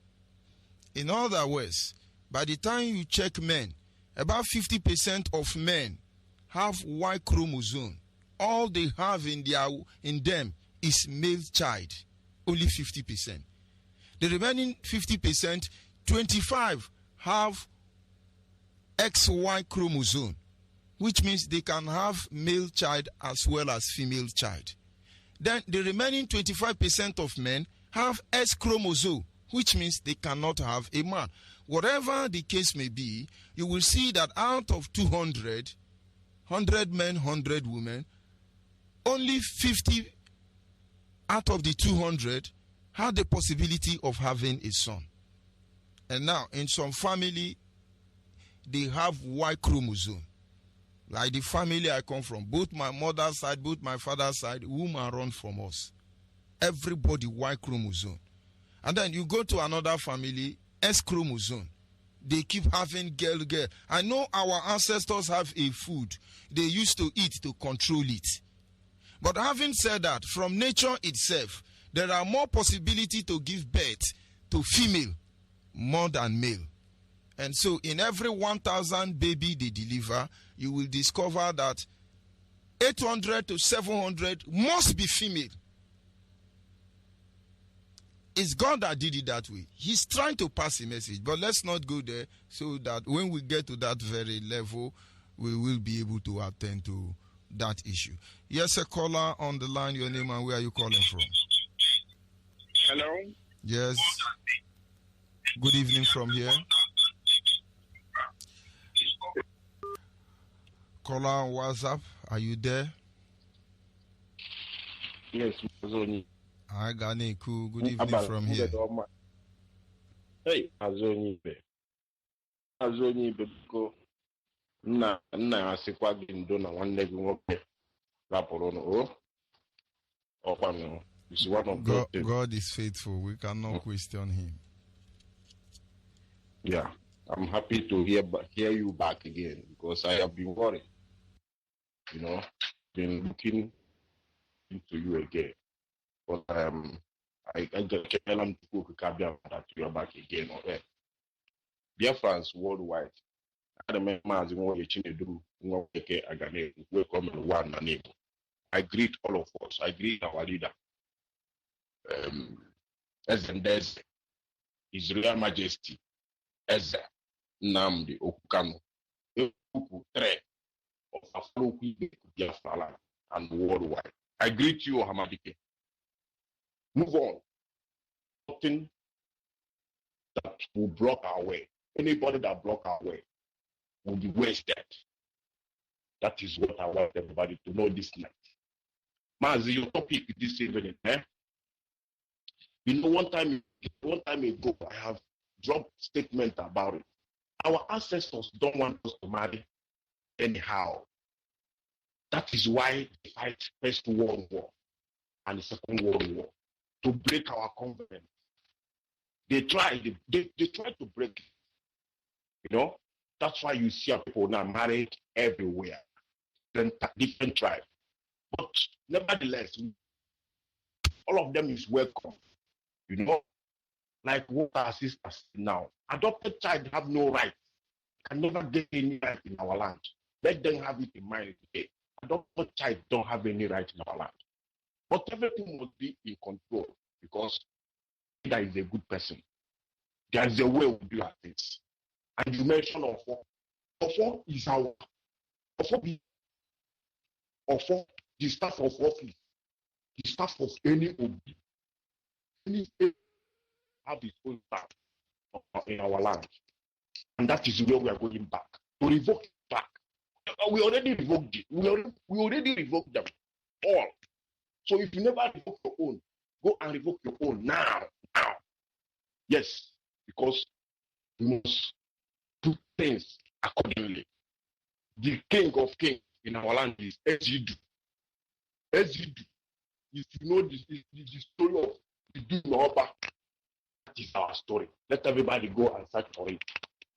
In other words, by the time you check men, about 50% of men have Y chromosome. All they have in them is male child. Only 50%. The remaining 50%, 25 have XY chromosome, which means they can have male child as well as female child. Then the remaining 25% of men have S chromosome, which means they cannot have a man. Whatever the case may be, you will see that out of 200, 100 men, 100 women, only 50 out of the 200 had the possibility of having a son. And now, in some family, they have Y chromosome. Like the family I come from, both my mother's side, both my father's side, women run from us. Everybody Y chromosome. And then you go to another family, S chromosome. They keep having girl. I know our ancestors have a food they used to eat to control it. But having said that, from nature itself, there are more possibility to give birth to female more than male. And so in every 1,000 baby they deliver, you will discover that 800 to 700 must be female. It's God that did it that way. He's trying to pass a message, but let's not go there, so that when we get to that very level, we will be able to attend to that issue. Yes, a caller on the line, your name and where are you calling from? Hello? Yes. Good evening from here. Caller on WhatsApp, are you there? Yes, Mazoni. Hi, Ganeku. Good evening from here. Hey, Onyeibe. Onyeibe, go. Nna asikwa gị ndo na nwanne gị nwoke rapụrụ no. Ọkwano. Is one of those things. God is faithful. We cannot question him. Yeah, I'm happy to hear you back again, because I have been worried. You know, been looking into you again. But I just tell them to go that you are back again already. Biafrans worldwide. I remember Mazi what you do. Welcome one and I greet all of us. I greet our leader. As and there's His Royal Majesty as Namdi Okukano, Tre of Afro Biafra and worldwide. I greet you, Hamadike. Move on. Nothing that will block our way. Anybody that block our way will be wasted. That is what I want everybody to know this night. Mazi, your topic this evening, You know, one time ago, I have dropped statement about it. Our ancestors don't want us to marry anyhow. That is why they fight First World War and the Second World War, to break our covenant. They try to break it. You know, that's why you see people now married everywhere, different tribes. But nevertheless, all of them is welcome. You know, like what our sisters now. Adopted child have no right, can never get any right in our land. Let them have it in mind today. Adopted child don't have any right in our land. But everything must be in control, because that is a good person. There is a way we do our things. And you mentioned Ofo. Ofo is our Ofo, the staff of office, the staff of any OB, any state have its own staff in our land. And that is where we are going back. To revoke it back. We already revoked it. We already revoked them all. So if you never revoke your own, go and revoke your own now. Yes, because we must do things accordingly. The king of kings in our land is Ezidu. Ezidu. If you know the story of the Dunoba, that is our story. Let everybody go and search for it.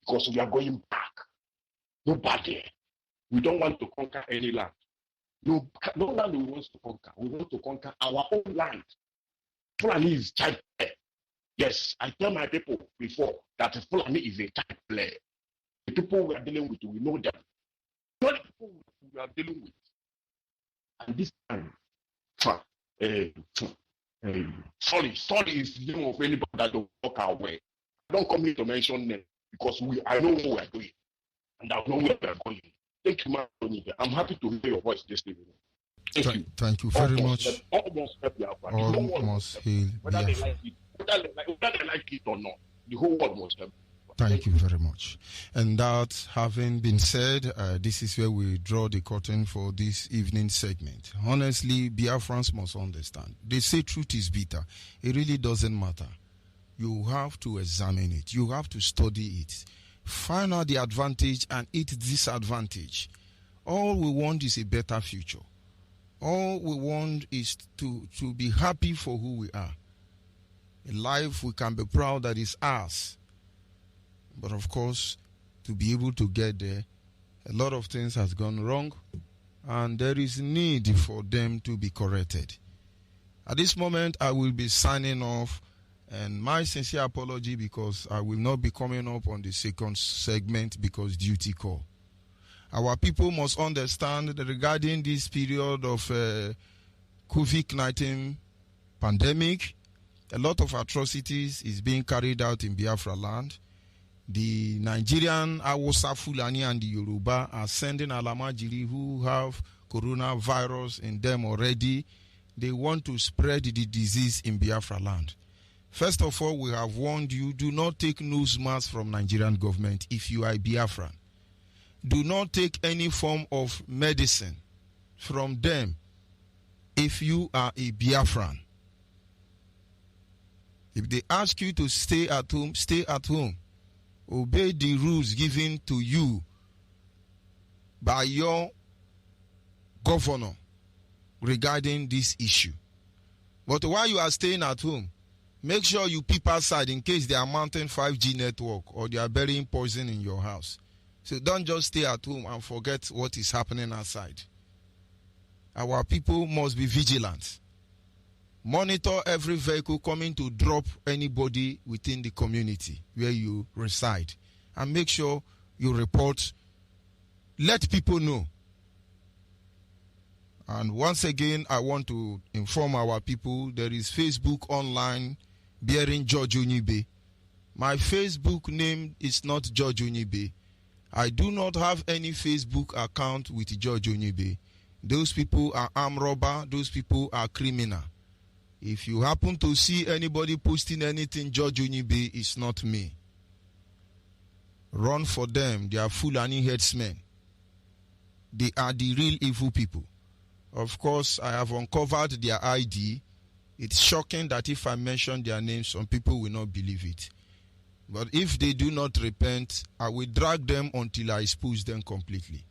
Because we are going back. Nobody. We don't want to conquer any land. No land we want to conquer. We want to conquer our own land. Fulani is child play. Yes, I tell my people before that Fulani is a child play. The people we are dealing with, we know them. Not the people we are dealing with. And this time, sorry is the name of anybody that don't walk our way. I don't come here to mention them because I know what we are doing. And I know where we are going. Thank you, Onyeibe. I'm happy to hear your voice this evening. Thank you very much. Almost Biafra. Almost hail Whether they Biafra. like it, whether they like it or not, the whole world must help. Thank you very much. And that having been said, this is where we draw the curtain for this evening segment. Honestly, Biafrans must understand. They say truth is bitter. It really doesn't matter. You have to examine it. You have to study it. Find out the advantage and its disadvantage. All we want is a better future. All we want is to be happy for who we are. A life we can be proud that is ours. But of course, to be able to get there, a lot of things has gone wrong, and there is need for them to be corrected. At this moment, I will be signing off, and my sincere apology because I will not be coming up on the second segment because duty call. Our people must understand that regarding this period of COVID-19 pandemic, a lot of atrocities is being carried out in Biafra land. The Nigerian Hausa, Fulani, and the Yoruba are sending Alamajiri who have coronavirus in them already. They want to spread the disease in Biafra land. First of all, we have warned you, do not take nose mask from Nigerian government if you are a Biafran. Do not take any form of medicine from them if you are a Biafran. If they ask you to stay at home, stay at home. Obey the rules given to you by your governor regarding this issue. But while you are staying at home, make sure you peep outside in case they are mounting 5G network or they are burying poison in your house. So don't just stay at home and forget what is happening outside. Our people must be vigilant. Monitor every vehicle coming to drop anybody within the community where you reside. And make sure you report. Let people know. And once again, I want to inform our people, there is Facebook online bearing George Onyeibe. My Facebook name is not George Onyeibe. I do not have any Facebook account with George Onyeibe. Those people are armed robber. Those people are criminal. If you happen to see anybody posting anything, George Onyeibe is not me. Run for them. They are Fulani headsmen. They are the real evil people. Of course, I have uncovered their ID. It's shocking that if I mention their names, some people will not believe it. But if they do not repent, I will drag them until I expose them completely.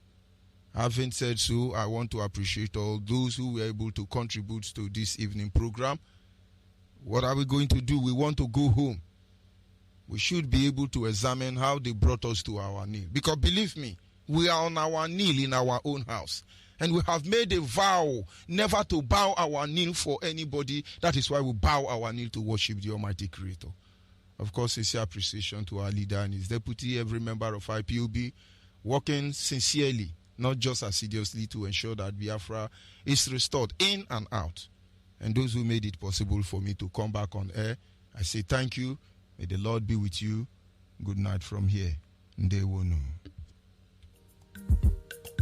Having said so, I want to appreciate all those who were able to contribute to this evening program. What are we going to do? We want to go home. We should be able to examine how they brought us to our knee. Because believe me, we are on our knee in our own house. And we have made a vow never to bow our knee for anybody. That is why we bow our knee to worship the Almighty Creator. Of course, sincere appreciation to our leader and his deputy, every member of IPOB, working sincerely, not just assiduously, to ensure that Biafra is restored in and out. And those who made it possible for me to come back on air, I say thank you. May the Lord be with you. Good night from here. Ndewonu.